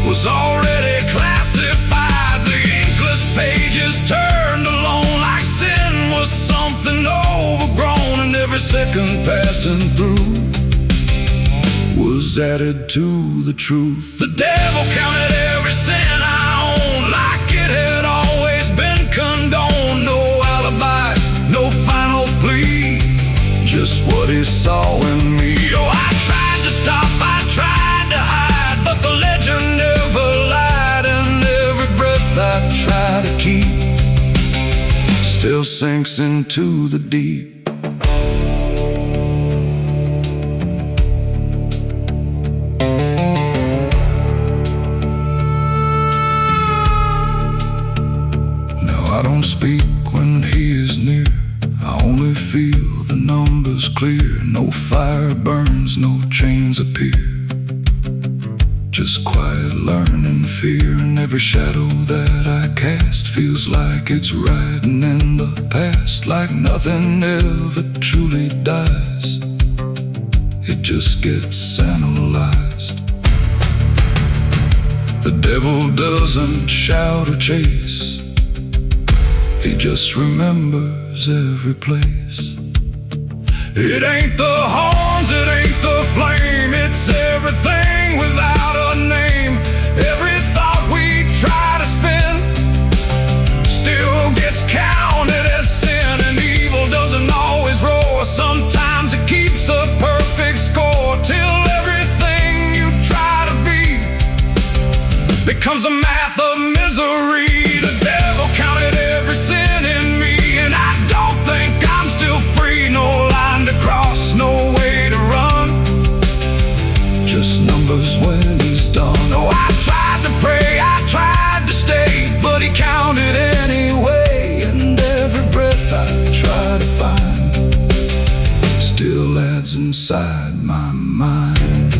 was already classified. The inkless pages turned alone, like sin was something overgrown. And every second passing through was added to the truth. The devil counted every sin I own, like it had always been condoned. No alibi, no final plea, just what he saw in me. Oh, I tried to stop, I tried to hide, but the legend never lied. And every breath I try to keep still sinks into the deep. Now I don't speak when he is near, I only feel the numbers clear. No fire burns, no chains appear, just quiet learning fear. And every shadow that I cast feels like it's riding in the past, like nothing ever truly dies, it just gets analyzed. The devil doesn't shout or chase, he just remembers every place. It ain't the horns, it ain't the flame, it's everything without a name. Every thought we try to spin still gets counted as sin. And evil doesn't always roar, sometimes it keeps a perfect score, till everything you try to be becomes a math of misery. The devil counted every sin in me, and I don't think I'm still free. No line to cross, no way to run, just numbers when he's done. Oh, I tried to pray, I tried to stay, but he counted anyway. And every breath I try to find still adds inside my mind.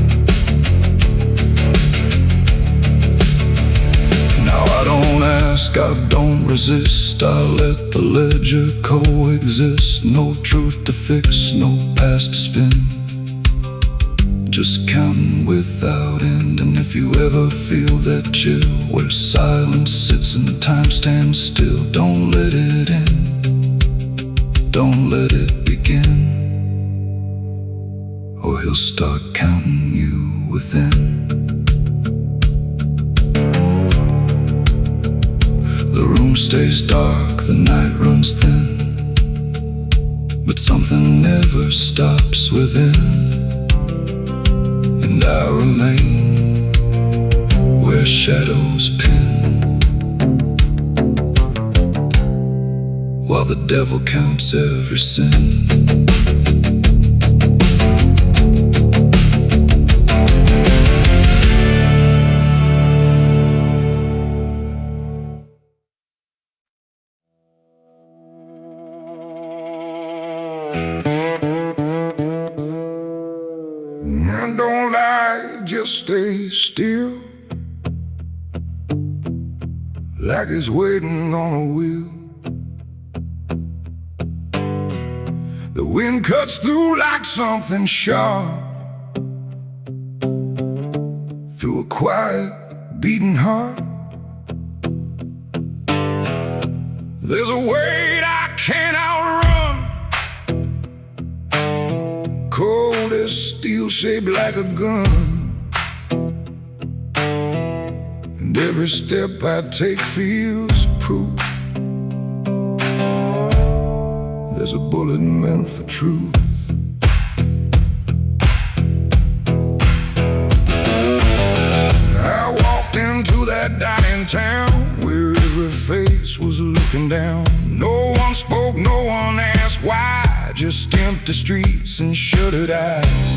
Now I don't ask, I don't resist, I let the ledger coexist. No truth to fix, no past to spin, just counting without end. And if you ever feel that chill where silence sits and time stands still, don't let it in, don't let it begin, or he'll start counting you within. The room stays dark, the night runs thin, but something never stops within. And I remain where shadows pin, while the devil counts every sin. And don't lie, just stay still, like it's waiting on a wheel. The wind cuts through like something sharp, through a quiet, beating heart. There's a weight I can't outrun, cold as steel, shaped like a gun. And every step I take feels proof there's a bullet meant for truth. I walked into that dining town where every face was looking down. No one spoke, no one asked why, just empty streets and shuttered eyes.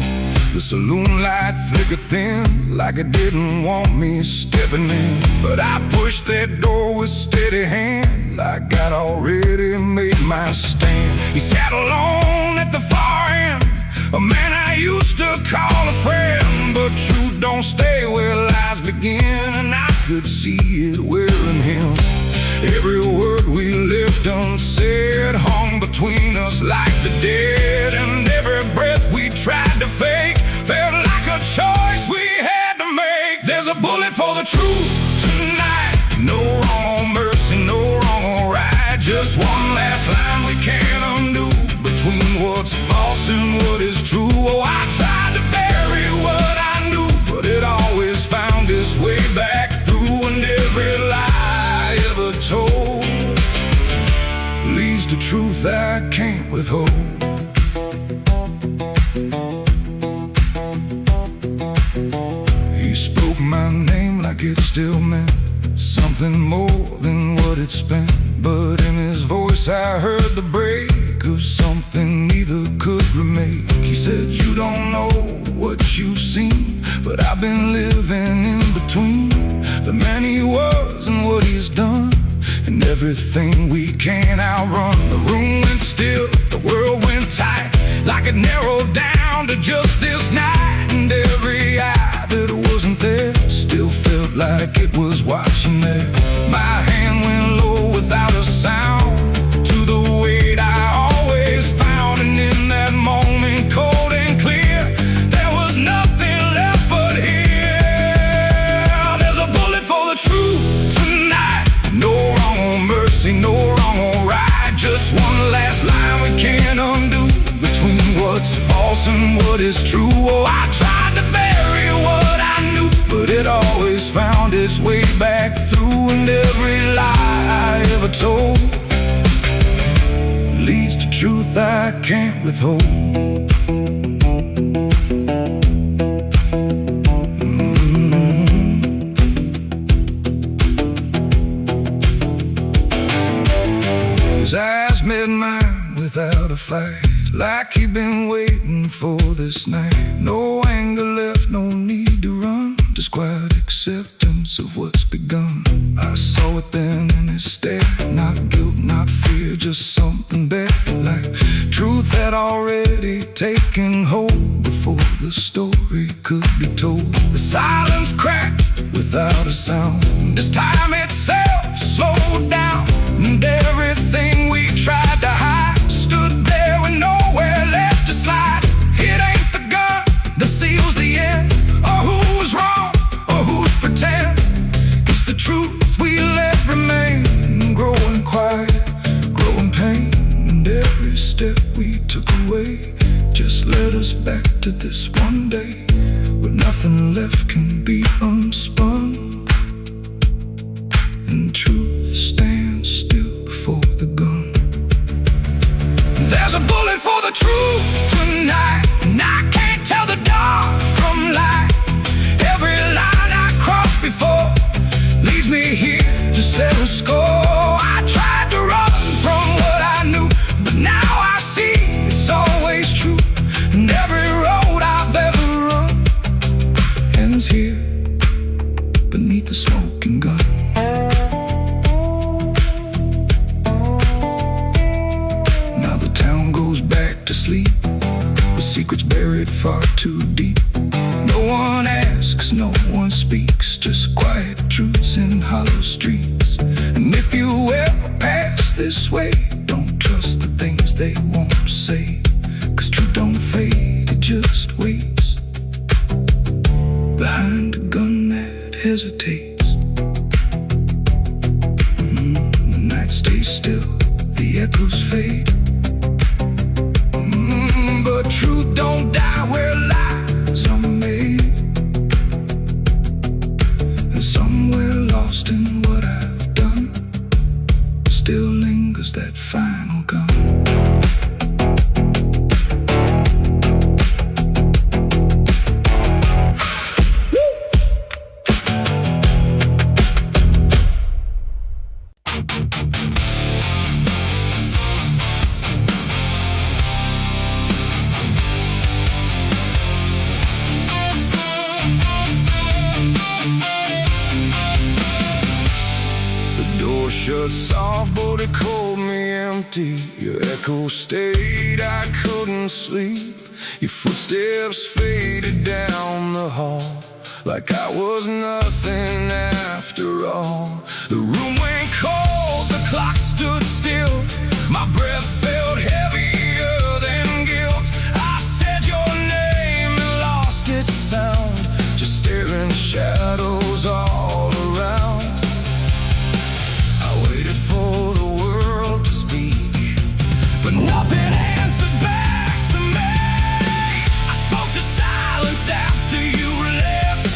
The saloon light flickered thin, like it didn't want me stepping in. But I pushed that door with steady hand, like I'd already made my stand. He sat alone at the far end, a man I used to call a friend. But truth don't stay where lies begin, and I could see it wearing him. Every word we left unsaid hung between us like the dead. And every breath we tried to fake felt like a choice we had to make. There's a bullet for the truth tonight, no wrong mercy, no wrong or right. Just one last line we can't undo, between what's false and what is true. Oh, I tried to bury what I knew, but it always found its way back through. And every lie I ever told leads to truth I can't withhold. He spoke my name like it still meant something more than what it spent. But in his voice I heard the break of something neither could remake. He said, you don't know what you've seen, but I've been living in between the man he was and what he's done, and everything we can't outrun. The room went still, the world went tight, like it narrowed down to just this night. And every eye that wasn't there still felt like it was watching there. My hand went low without a sound to the weight I always found. And in that moment, cold and clear, there was nothing left but here. There's a bullet for the truth tonight, no wrong or mercy, no wrong or right. Just one last line we can't undo, between what's false and what is true. Oh, I tried to bury what I knew, but it always found its way back through. And every lie I ever told leads to truth I can't withhold. His eyes met mine without a fight, like he'd been waiting for this night. No anger left, no need to run, just quiet acceptance of what's begun. I saw it then in his stare, not guilt, not fear, just something better, like truth had already taken hold before the story could be told. The silence cracked without a sound, this time itself slowed down, and everything we tried to hide stood there with nowhere left to slide. It ain't the gun that seals the end, or who's wrong, or who's pretend. It's the truth we let remain, growing quiet, growing pain, and every accepted this one day, where nothing left can be unspun, and truth stands still before the gun. There's a bullet for the truth tonight, and I can't tell the dark from light. Every line I crossed before leads me here to settle score. I tried to run from what I knew, but now I see it's always true. And every road I've ever run ends here beneath the smoking gun. Now the town goes back to sleep, with secrets buried far too deep. No one asks, no one speaks, just quiet truths in hollow streets. And if you ever pass this way, don't trust the things they won't say, 'cause truth don't fade, it just waits behind a gun that hesitates. The night stays still, the echoes fade, but truth don't die where lies are made. And somewhere lost in what I've done still lingers that final gun. Shut soft, but it called me empty. Your echo stayed, I couldn't sleep. Your footsteps faded down the hall, like I was nothing after all. The room went cold, the clock stood still. My breath felt heavier than guilt. I said your name and lost its sound, just staring shadows all around. For the world to speak, but nothing answered back to me. I spoke to silence after you left,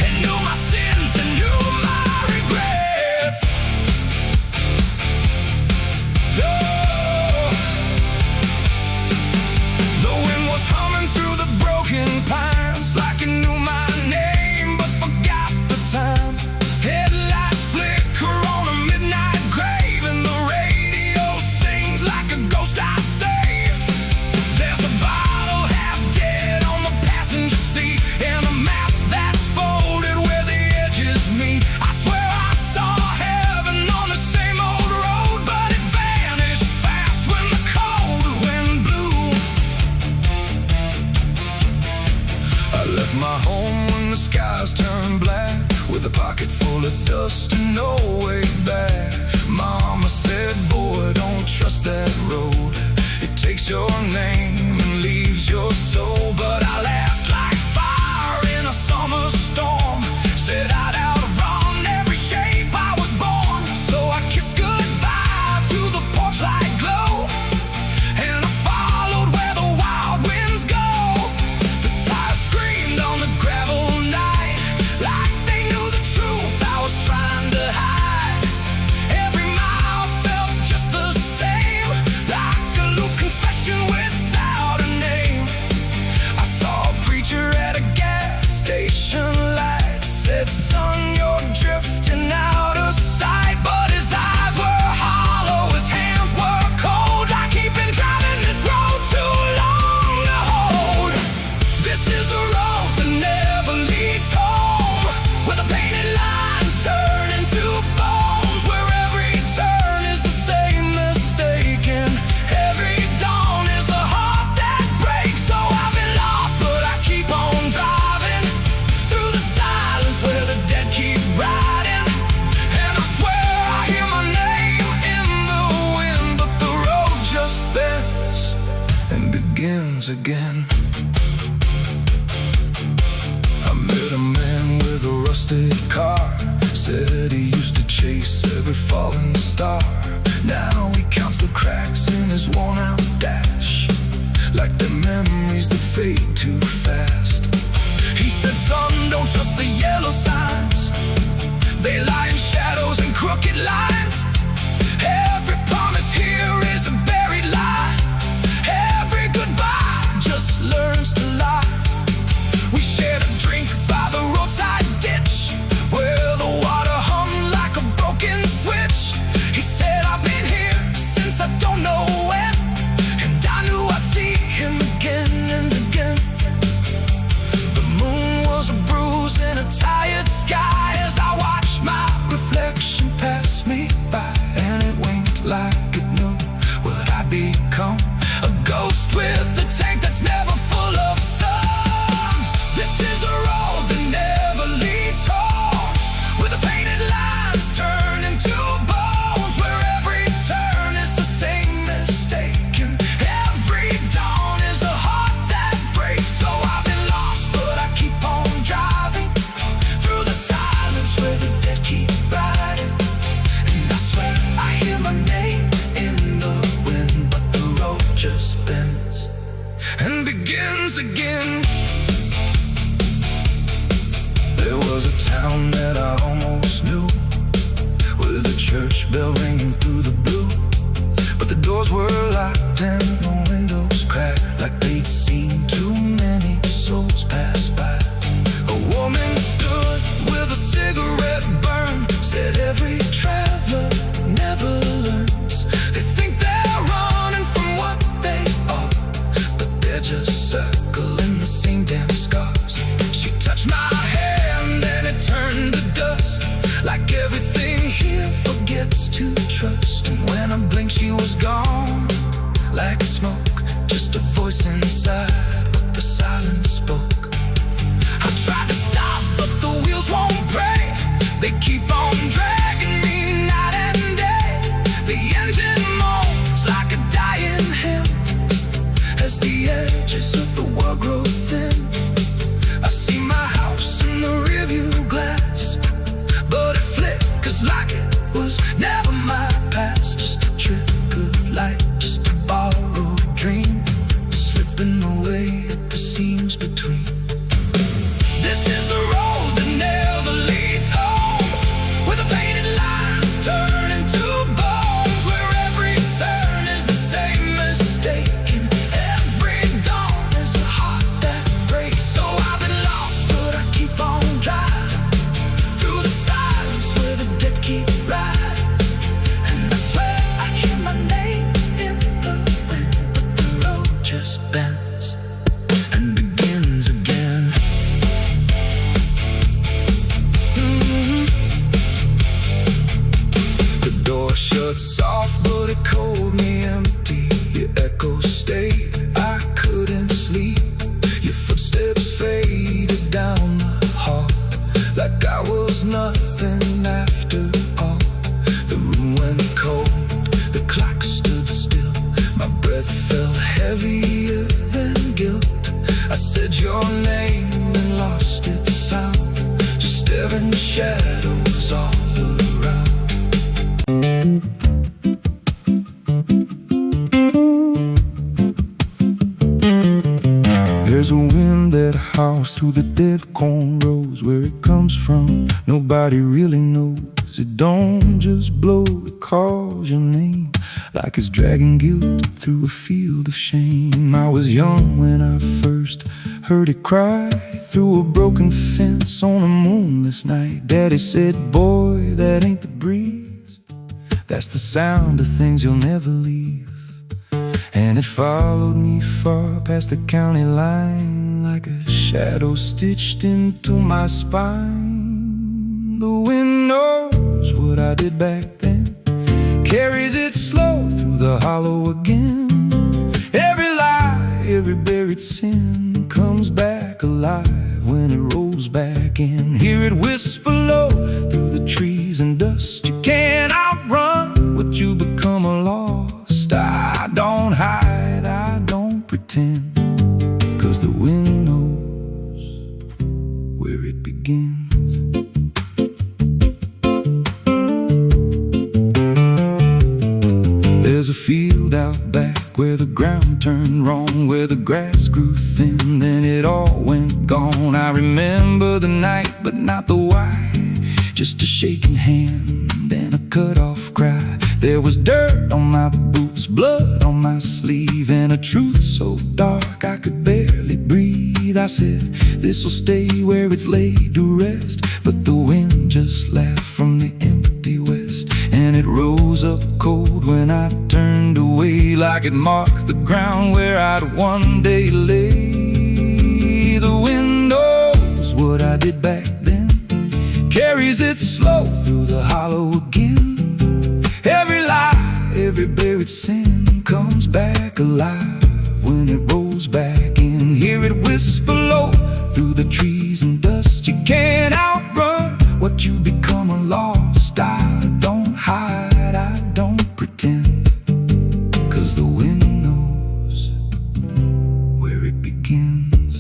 and knew my sins and knew my regrets. The wind was humming through the broken pines, like it knew my name but forgot the time. Headlights flicker on a midnight grave, and the radio sings like a ghost I saved. There's a bottle half dead on the passenger seat, and a map that's folded where the edges meet. I swear I saw heaven on the same old road, but it vanished fast when the cold wind blew. I left my home when the skies turned black, with a pocket full of dust and no way back. Mama said, boy, don't trust that road. It takes your name and leaves your soul. But I laughed like fire in a summer storm, said I'd outrun every shape I was born. So I kissed goodbye to the porch light glow, and I followed where the wild winds go. The tires screamed on the gravel night, like they knew the truth I was trying to hide. Every mile felt just the same, like a loop confession without a name. I saw a preacher at a gas station light, said, son, you're drifting out of sight. But his eyes were hollow, his hands were cold, like he'd been driving this road too long to hold. This is a road that never leads home, where the painted lines turn into bones, where every turn is the same mistake, and every dawn is a heart that breaks. So I've been lost, but I keep on driving through the silence where the dead keep riding. And I swear I hear my name in the wind, but the road just bends and begins again. I met a man with a rusted car, said he used to chase every falling star. Now he counts the cracks in his worn-out dash, like the memories that fade too fast. He said, son, don't trust the yellow signs. They lie in shadows and crooked lines. Every promise here is a buried lie. Every goodbye just learns to lie. We shared a drink by the roadside ditch, where the water hummed like a broken switch. He said, I've been here since I don't know when, and I knew I'd see him again and again. The moon was a bruise in a tired sky as I watched my reflection pass me by, and it winked like it knew what I'd become. A ghost with a tank that's never full of sun. This is the road that never leads home, where the painted lines turn into bones, where every turn is the same mistake, and every dawn is a heart that breaks. So I've been lost, but I keep on driving through the silence where the dead keep riding. And I swear I hear my name in the wind, but the road just bends and begins again. There was a town that I almost knew, with a church bell ringing through the blue, but the doors were locked and the windows cracked, like they'd seen too many souls pass by. A woman stood with a cigarette burn, said every traveler never learns. They think they're running from what they are, but they're just circling the same damn scars. She touched my hand and it turned to dust, like everything here forgets to trust. And when I blinked she was gone, like smoke, just a voice inside what the silence spoke. I tried to stop but the wheels won't break. They keep on dragging me night and day. The engine moans like a dying hymn as the edges of the world grow thin. I see my house in the rearview glass, but it flickers like it was never my past. Just a trick of light, just a borrowed dream, slipping away at the seams between. This is the road that never leads home, where the painted lines turn into bones, where every turn is the same mistake, and every dawn is a heart that breaks. So I've been lost, but I keep on driving through the silence where the dead keep riding. And I swear I hear my name in the wind, but the road just bends and begins again. The door shut soft, but it cold me empty. Your echo stayed, I couldn't sleep. Your footsteps faded down the hall, like I was nothing after all. The room went cold, the clock stood still. My breath felt heavier than guilt. I said your name and lost its sound, just staring shadows all around. There's a wind that howls through the dead corn rows. Where it comes from, nobody really knows. It don't just blow, it calls your name, like it's dragging guilt through a field of shame. I was young when I first heard it cry through a broken fence on a moonless night. Daddy said, boy, that ain't the breeze, that's the sound of things you'll never leave. And it followed me far past the county line, like a shadow stitched into my spine. The wind knows what I did back then, carries it slow through the hollow again. Every lie, every buried sin comes back alive when it rolls back in. Hear it whisper low through the trees and dust. You can't outrun what you become lost. I don't hide, I don't pretend, 'cause the wind knows where it begins. There's a field out back where the ground turned wrong, where the grass grew thin, then it all went gone. I remember the night, but not the why. Just a shaking hand and a cut-off cry. There was dirt on my boots, blood on my sleeve, and a truth so dark I could barely breathe. I said, this'll stay where it's laid to rest. But the wind just laughed from the empty west, and it rose up cold when I turned away, like it marked the ground where I'd one day lay. The wind knows what I did back then, carries it slow through the hollow again. Every lie, every buried sin comes back alive when it rolls back in. Hear it whisper low through the trees and dust. You can't outrun what you become a lost. I don't hide, I don't pretend, 'cause the wind knows where it begins.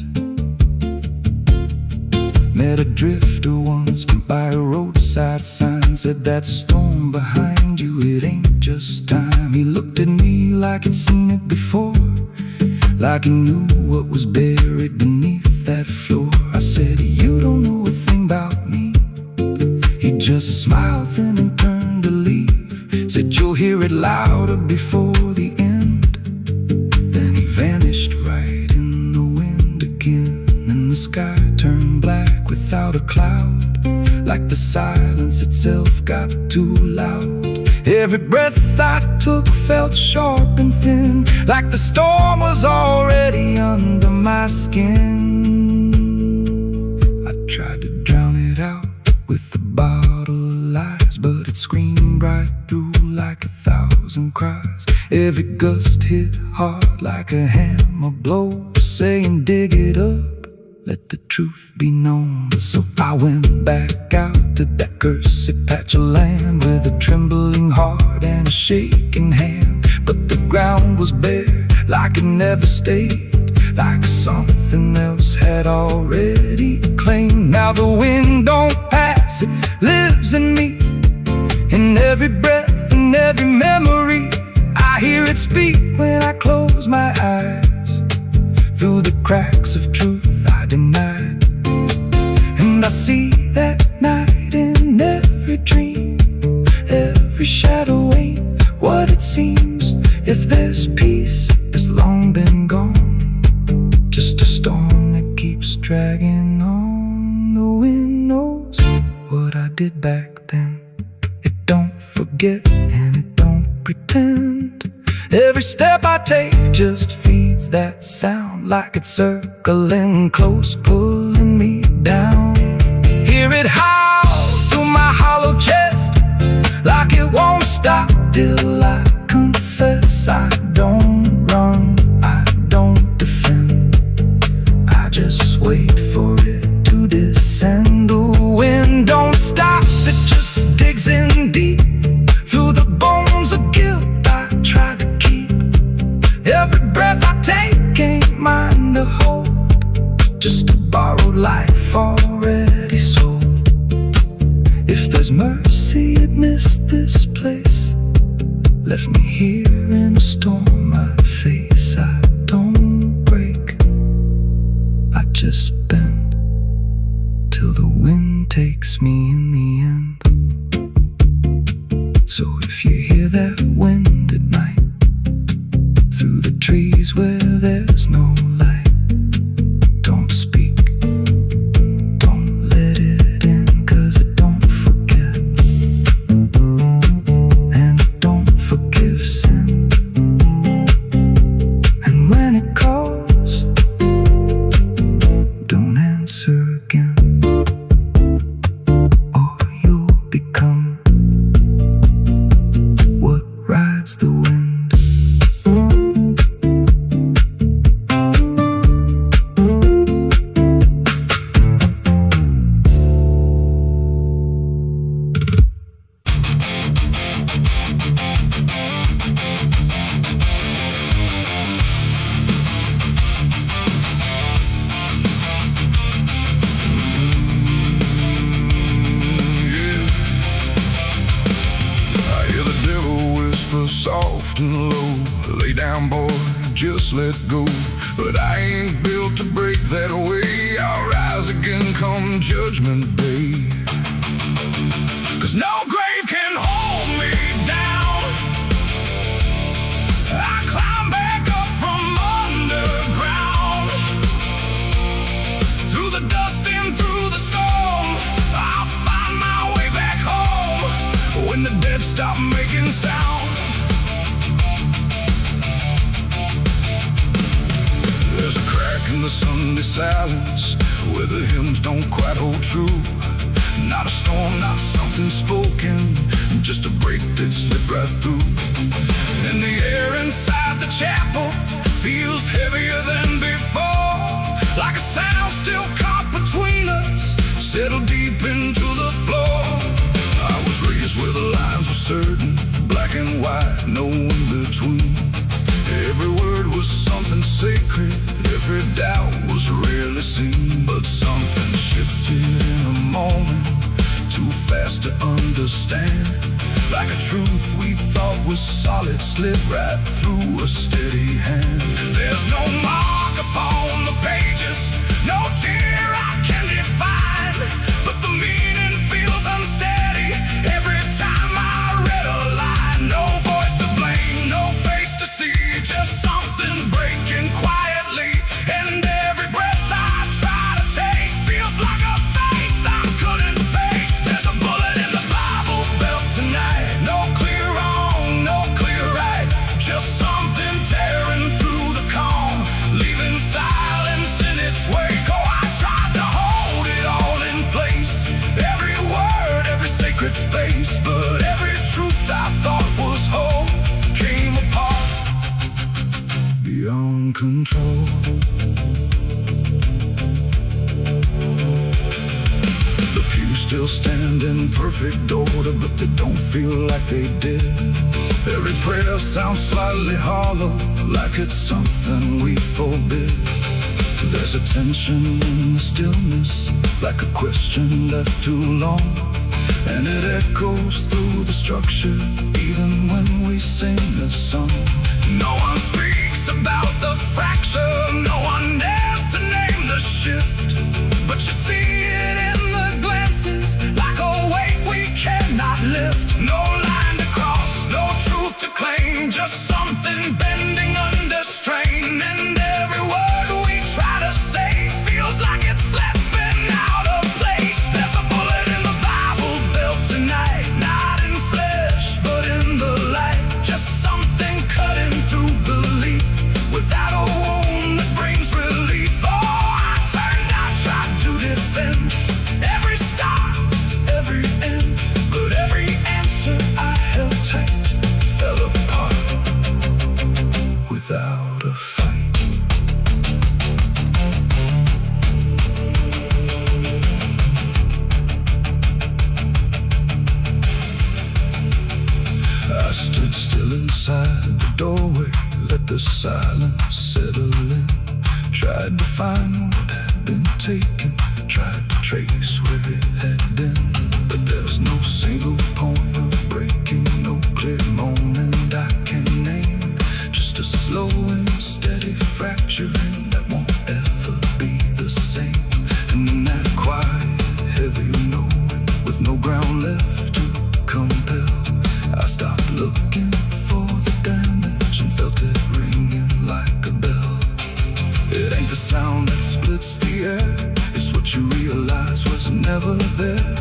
Met a drifter once by a roadside sign, said that storm behind you, it ain't just time. He looked at me like he'd seen it before, like he knew what was buried beneath that floor. I said, you don't know a thing about me. He just smiled then and turned to leave, said, you'll hear it louder before the end. Then he vanished right in the wind again, and the sky turned black without a cloud, like the silence itself got too loud. Every breath I took felt sharp and thin, like the storm was already under my skin. I tried to drown it out with a bottle of lies, but it screamed right through like 1,000 cries. Every gust hit hard like a hammer blow, saying dig it up, let the truth be known. So I went back out to that cursed patch of land with a trembling heart and a shaking hand. But the ground was bare, like it never stayed, like something else had already claimed. Now the wind don't pass, it lives in me, in every breath and every memory. I hear it speak when I close my eyes, through the cracks of truth I denied. And I see that night in every dream, every shadow ain't what it seems. If there's peace, it's long been gone, just a storm that keeps dragging on. The wind knows what I did back then. It don't forget and it don't pretend. Every step I take just feeds that sound, like it's circling close, pulling me down. Hear it howl through my hollow chest, like it won't stop till I confess. I don't run, I don't defend, I just wait for it to descend. The wind don't stop, it just digs in deep, through the bones of guilt I try to keep. Every breath I take ain't mine to hold, just a borrowed life already sold. If there's mercy, it missed this place, left me here in a storm I face. I don't break, I just bend, till the wind takes me in the end. So if you hear that wind at night, through the trees where there's no light, don't speak, don't let it in, 'cause it don't forget, and it don't forgive sin. And when it calls, don't answer again, or you'll become what rides the wind. Soft and low, lay lay down, boy, just let go. But I ain't built to break that way. I'll rise again come judgment day. 'Cause no grave can hold me down. I climb back up from underground. Through the dust and through the storm, I'll find my way back home. When the dead stop making sound, there's a crack in the Sunday silence where the hymns don't quite hold true. Not a storm, not something spoken, just a break that slipped right through. And the air inside the chapel feels heavier than before, like a sound still caught between us, settled deep into the floor. I was raised where the lines were certain, black and white, no in between. Every word was something sacred, every doubt was rarely seen. But something shifted in a moment, too fast to understand. Like a truth we thought was solid slipped right through a steady hand. There's no mark upon the pages, no tear I can define, but the meaning feels unsteady every time I read a line. No voice to blame, no face to see, just something breaking quietly. And every breath I try to take feels like a faith I couldn't fake. There's a bullet in the Bible belt tonight, no clear wrong, no clear right, just something tearing through the calm, leaving silence in its wake. Oh, I tried to hold it all in place, every word, every sacred space, but every truth I thought was whole came apart beyond control. The pews still stand in perfect order, but they don't feel like they did. Every prayer sounds slightly hollow, like it's something we forbid. There's a tension in the stillness, like a question left too long, and it echoes through the structure, even when we sing the song. No one speaks about the fracture, no one dares to name the shift, but you see it in the glances, like a weight we cannot lift. No line to cross, no truth to claim, just something bending under strain. And every word we try to say feels like it's slipping out of place. There's a bullet in the Bible built tonight, not in flesh but in the light, just something cutting through belief without a wound that brings relief. Oh, I turned, I tried to defend every start, every end, but every answer I held tight fell apart without a fight. I stood still inside the doorway, let the silence settle in. Tried to find what had been taken, tried to trace where it had been, but there's no single point of breaking, no clear moment I can name, just a slow and steady fracturing that won't ever be the same. And in that quiet, heavy knowing, with no ground left to compel, I stopped looking for the damage and felt it ringing like a bell. It ain't the sound that splits the air, it's what you realize was never there.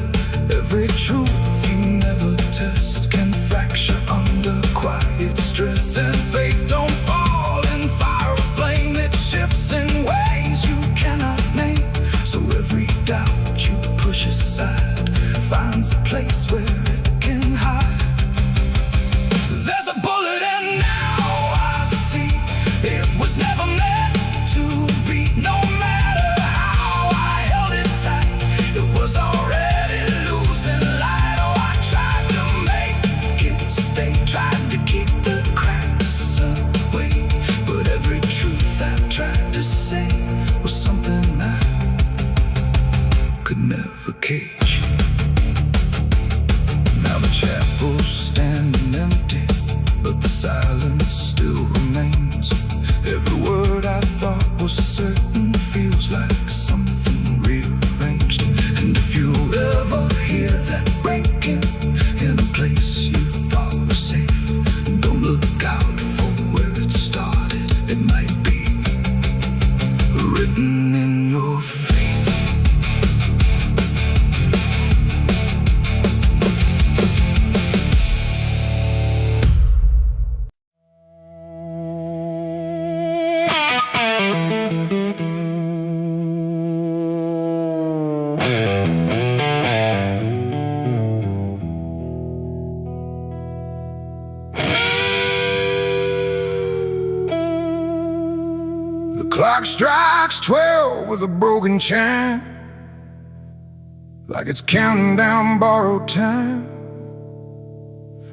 Every truth you never test can fracture under quiet stress. And faith don't fall in fire or flame, it shifts in ways you cannot name. So every doubt you push aside finds a place where it can hide. There's a bullet and now I see it was never meant to be. No matter how I held it tight, it was already losing light. Oh, I tried to make it stay, tried to keep the cracks away, but every truth I tried to say was something I could never cage. Now the chapel's standing empty, but the silence still remains. clock strikes 12 with a broken chime, like it's counting down borrowed time.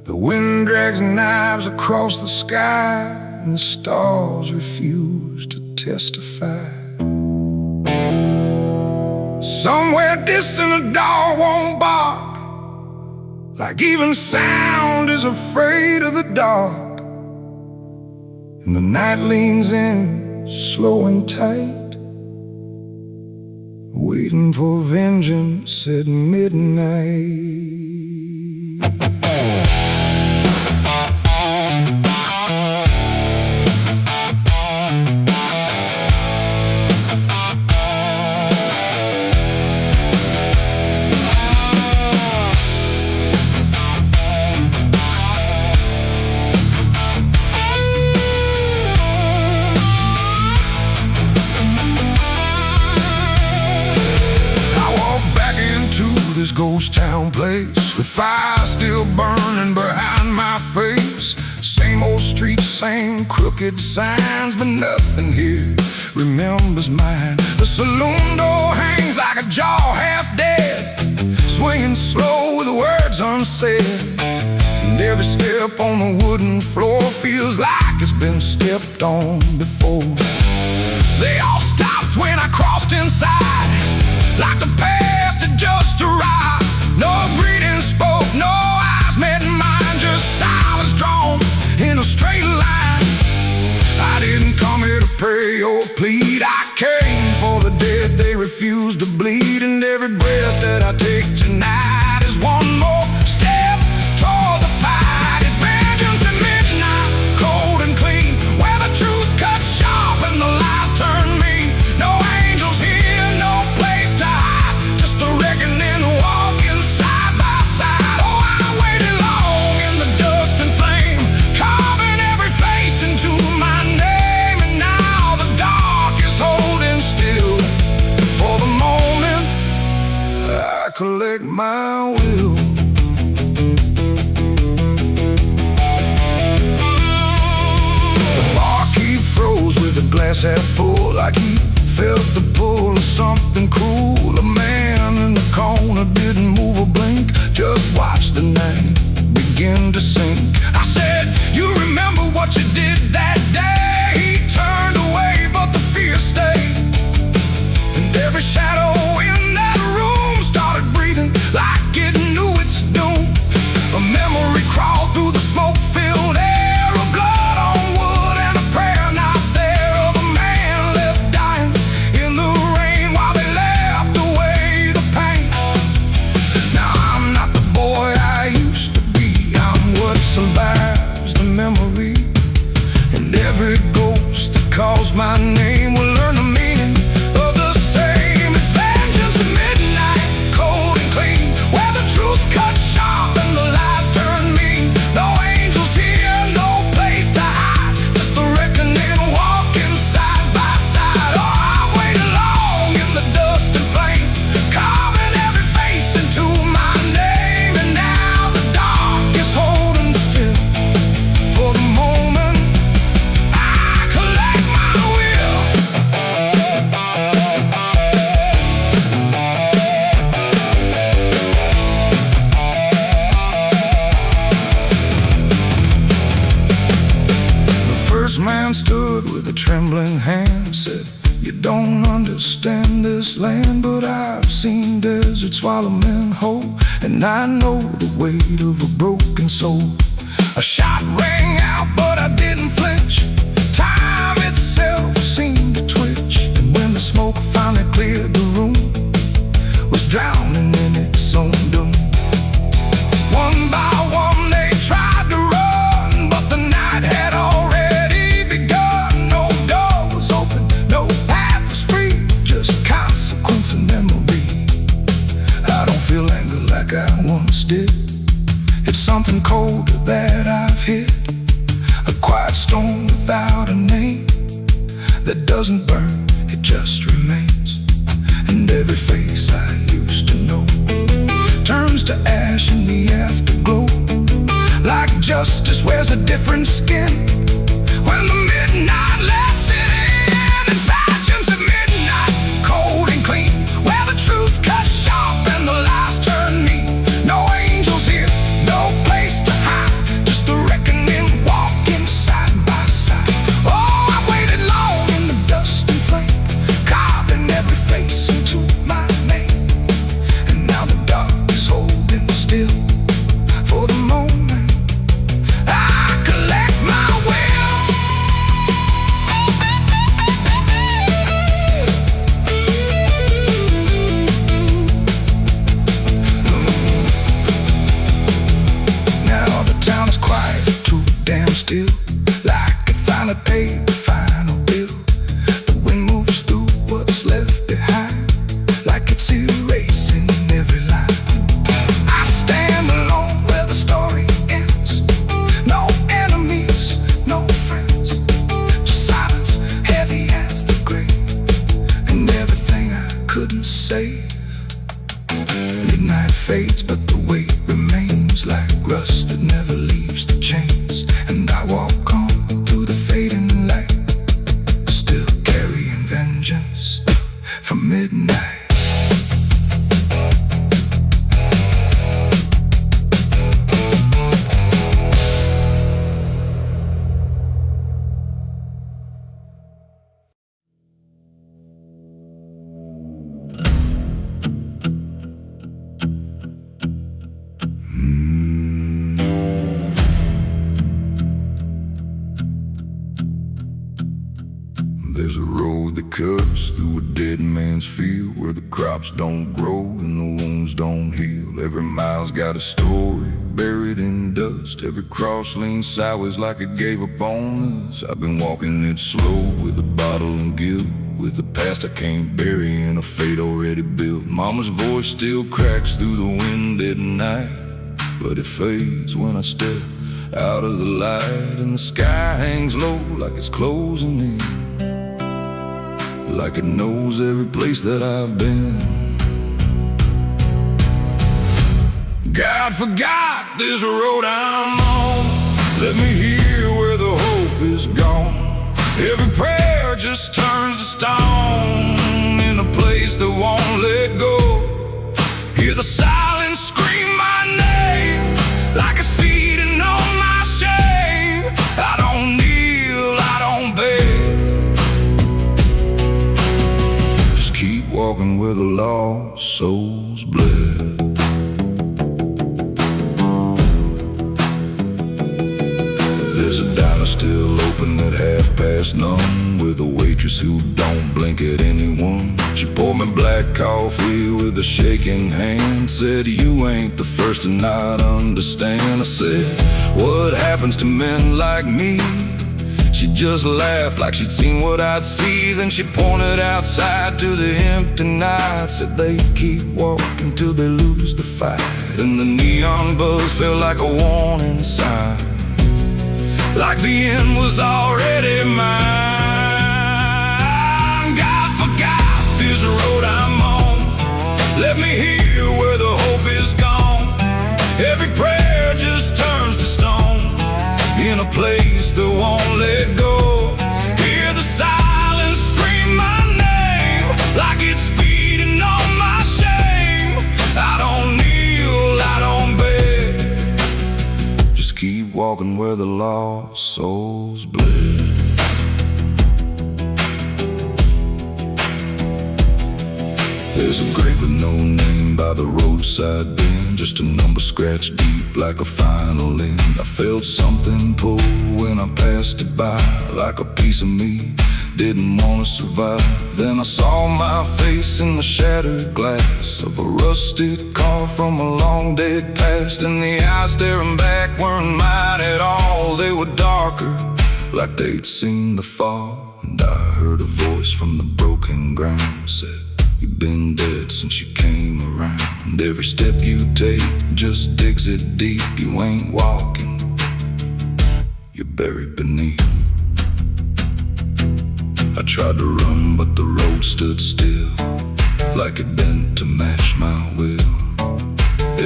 The wind drags knives across the sky, and the stars refuse to testify. Somewhere distant a dog won't bark, like even sound is afraid of the dark. And the night leans in, slow and tight, waiting for vengeance at midnight. This ghost town place, with fire still burning behind my face. Same old streets, same crooked signs, but nothing here remembers mine. The saloon door hangs like a jaw half dead, swinging slow with words unsaid. And every step on the wooden floor feels like it's been stepped on before. They all stopped when I crossed inside, like the past had just arrived. No greeting spoke, no eyes met mine, just silence drawn in a straight line. I didn't come here to pray or plead, I came for the dead they refuse to bleed. And every breath that I take tonight is one more step toward the fight. It's vengeance at midnight, cold and clean, where the truth cuts sharp and the lies turn mean. No angels here, no place to hide, just the reckoning walking side by side. Oh, I waited long in the dust and flame, carving every face into my name. And now the dark is holding still. For the moment I collect my will. The barkeep froze with a glass half full, like he felt the pull of something cruel. A man in the corner didn't move a blink, just watched the night begin to sink. I said, you remember what you did that day? He turned away, but the fear stayed. And every shadow in that room started breathing like it knew its doom. A memory crawled through the smoke-filled air, of blood on wood and a prayer not there, of a man left dying in the rain while they left away the pain. Now I'm not the boy I used to be, I'm what survives the memory. And every ghost that calls my name will learn the meaning of the same. It's vengeance at midnight, cold and clean, where the truth cuts sharp and the lies turn mean. No angels here, no place to hide, just the reckoning walking side by side. Oh, I waited long in the dust and flame, carving every face into my name. And now the dark is holding still. For the moment I collect my will. The first man stood with a trembling hand, said, you don't understand this land, but I've seen deserts swallow men whole, and I know the weight of a broken soul. A shot rang out, but I didn't flinch. Time itself seemed to twitch, and when the smoke finally cleared the room, was drowning in its own doom. One by one they tried to run, but the night had already begun. No door was open, no path was free, just consequence and memory. I don't feel anger like I once did, it's something colder that I've hit. A quiet storm without a name, that doesn't burn, it just remains. And every face I used to know turns to ash in the afterglow, like justice wears a different skin when the midnight lets it in. In fact, fades, but the weight remains like rust that never leaves the chains. And I walk on through the fading light, still carrying vengeance from midnight. There's a road that cuts through a dead man's field, where the crops don't grow and the wounds don't heal. Every mile's got a story buried in dust. Every cross leans sideways like it gave up on us. I've been walking it slow with a bottle and guilt, with the past I can't bury and a fate already built. Mama's voice still cracks through the wind at night, but it fades when I step out of the light. And the sky hangs low like it's closing in, like it knows every place that I've been. God forgot this road I'm on. Let me hear where the hope is gone. Every prayer just turns to stone in a place that won't let go. Hear the silence scream my name like it's feeding on my shame. I don't kneel, I don't beg, walking where the lost souls bled. There's a diner still open at none, with a waitress who don't blink at anyone. She poured me black coffee with a shaking hand, said, "You ain't the first to not understand." I said, "What happens to men like me?" She just laughed like she'd seen what I'd see. Then she pointed outside to the empty night, said they keep walking till they lose the fight. And the neon buzz felt like a warning sign, like the end was already mine. God forgot this road I'm on. Let me hear where the hope is gone. Every prayer just turns to stone in a place that won't let go. Hear the silence scream my name like it's feeding on my shame. I don't kneel, I don't beg, just keep walking where the lost souls bled. There's a grave with no name by the roadside bend, just a number scratched deep like a final end. I felt something pull when I passed it by, like a piece of me didn't want to survive. Then I saw my face in the shattered glass of a rusted car from a long dead past, and the eyes staring back weren't mine at all. They were darker, like they'd seen the fall. And I heard a voice from the broken ground, said, "You've been dead since you came around. Every step you take just digs it deep. You ain't walking, you're buried beneath." I tried to run, but the road stood still, like it bent to match my will.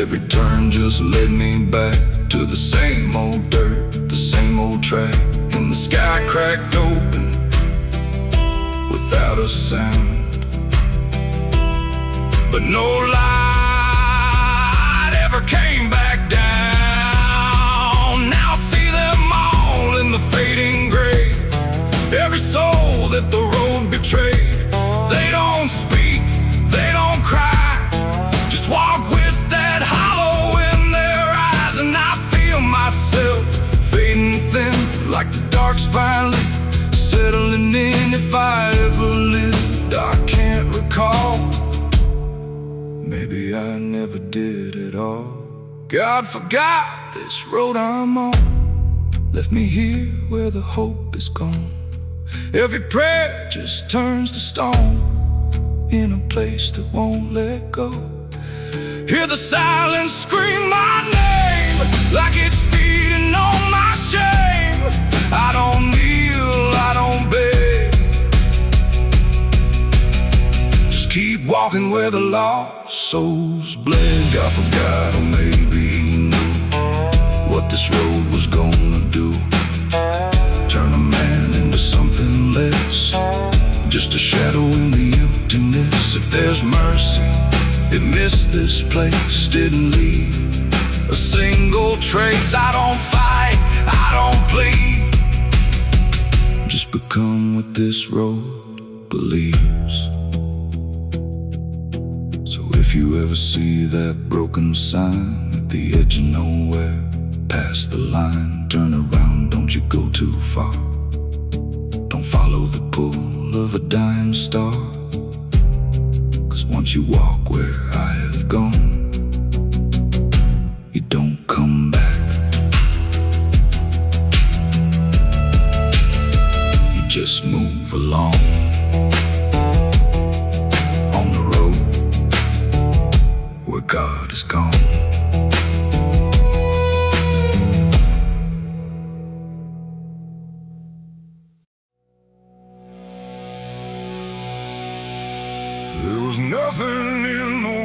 Every turn just led me back to the same old dirt, the same old track. And the sky cracked open without a sound, but no light ever came back down. Now I see them all in the fading gray, every soul that the road betrayed. They don't speak, they don't cry, just walk with that hollow in their eyes. And I feel myself fading thin, like the dark's finally settling in. If I ever lived, I can't recall. Maybe I never did at all. God forgot this road I'm on. Left me here where the hope is gone. Every prayer just turns to stone in a place that won't let go. Hear the silence scream my name like it's feeding on my shame. I don't kneel, I don't beg, just keep walking walking where the lost souls bled. God forgot, or maybe he knew what this road was gonna do. Turn a man into something less, just a shadow in the emptiness. If there's mercy, it missed this place, didn't leave a single trace. I don't fight, I don't plead, just become what this road believes. So if you ever see that broken sign at the edge of nowhere, past the line, turn around, don't you go too far. Don't follow the pull of a dying star, 'cause once you walk where I have gone, you don't come back. You just move along on the road where God is gone. There was nothing in the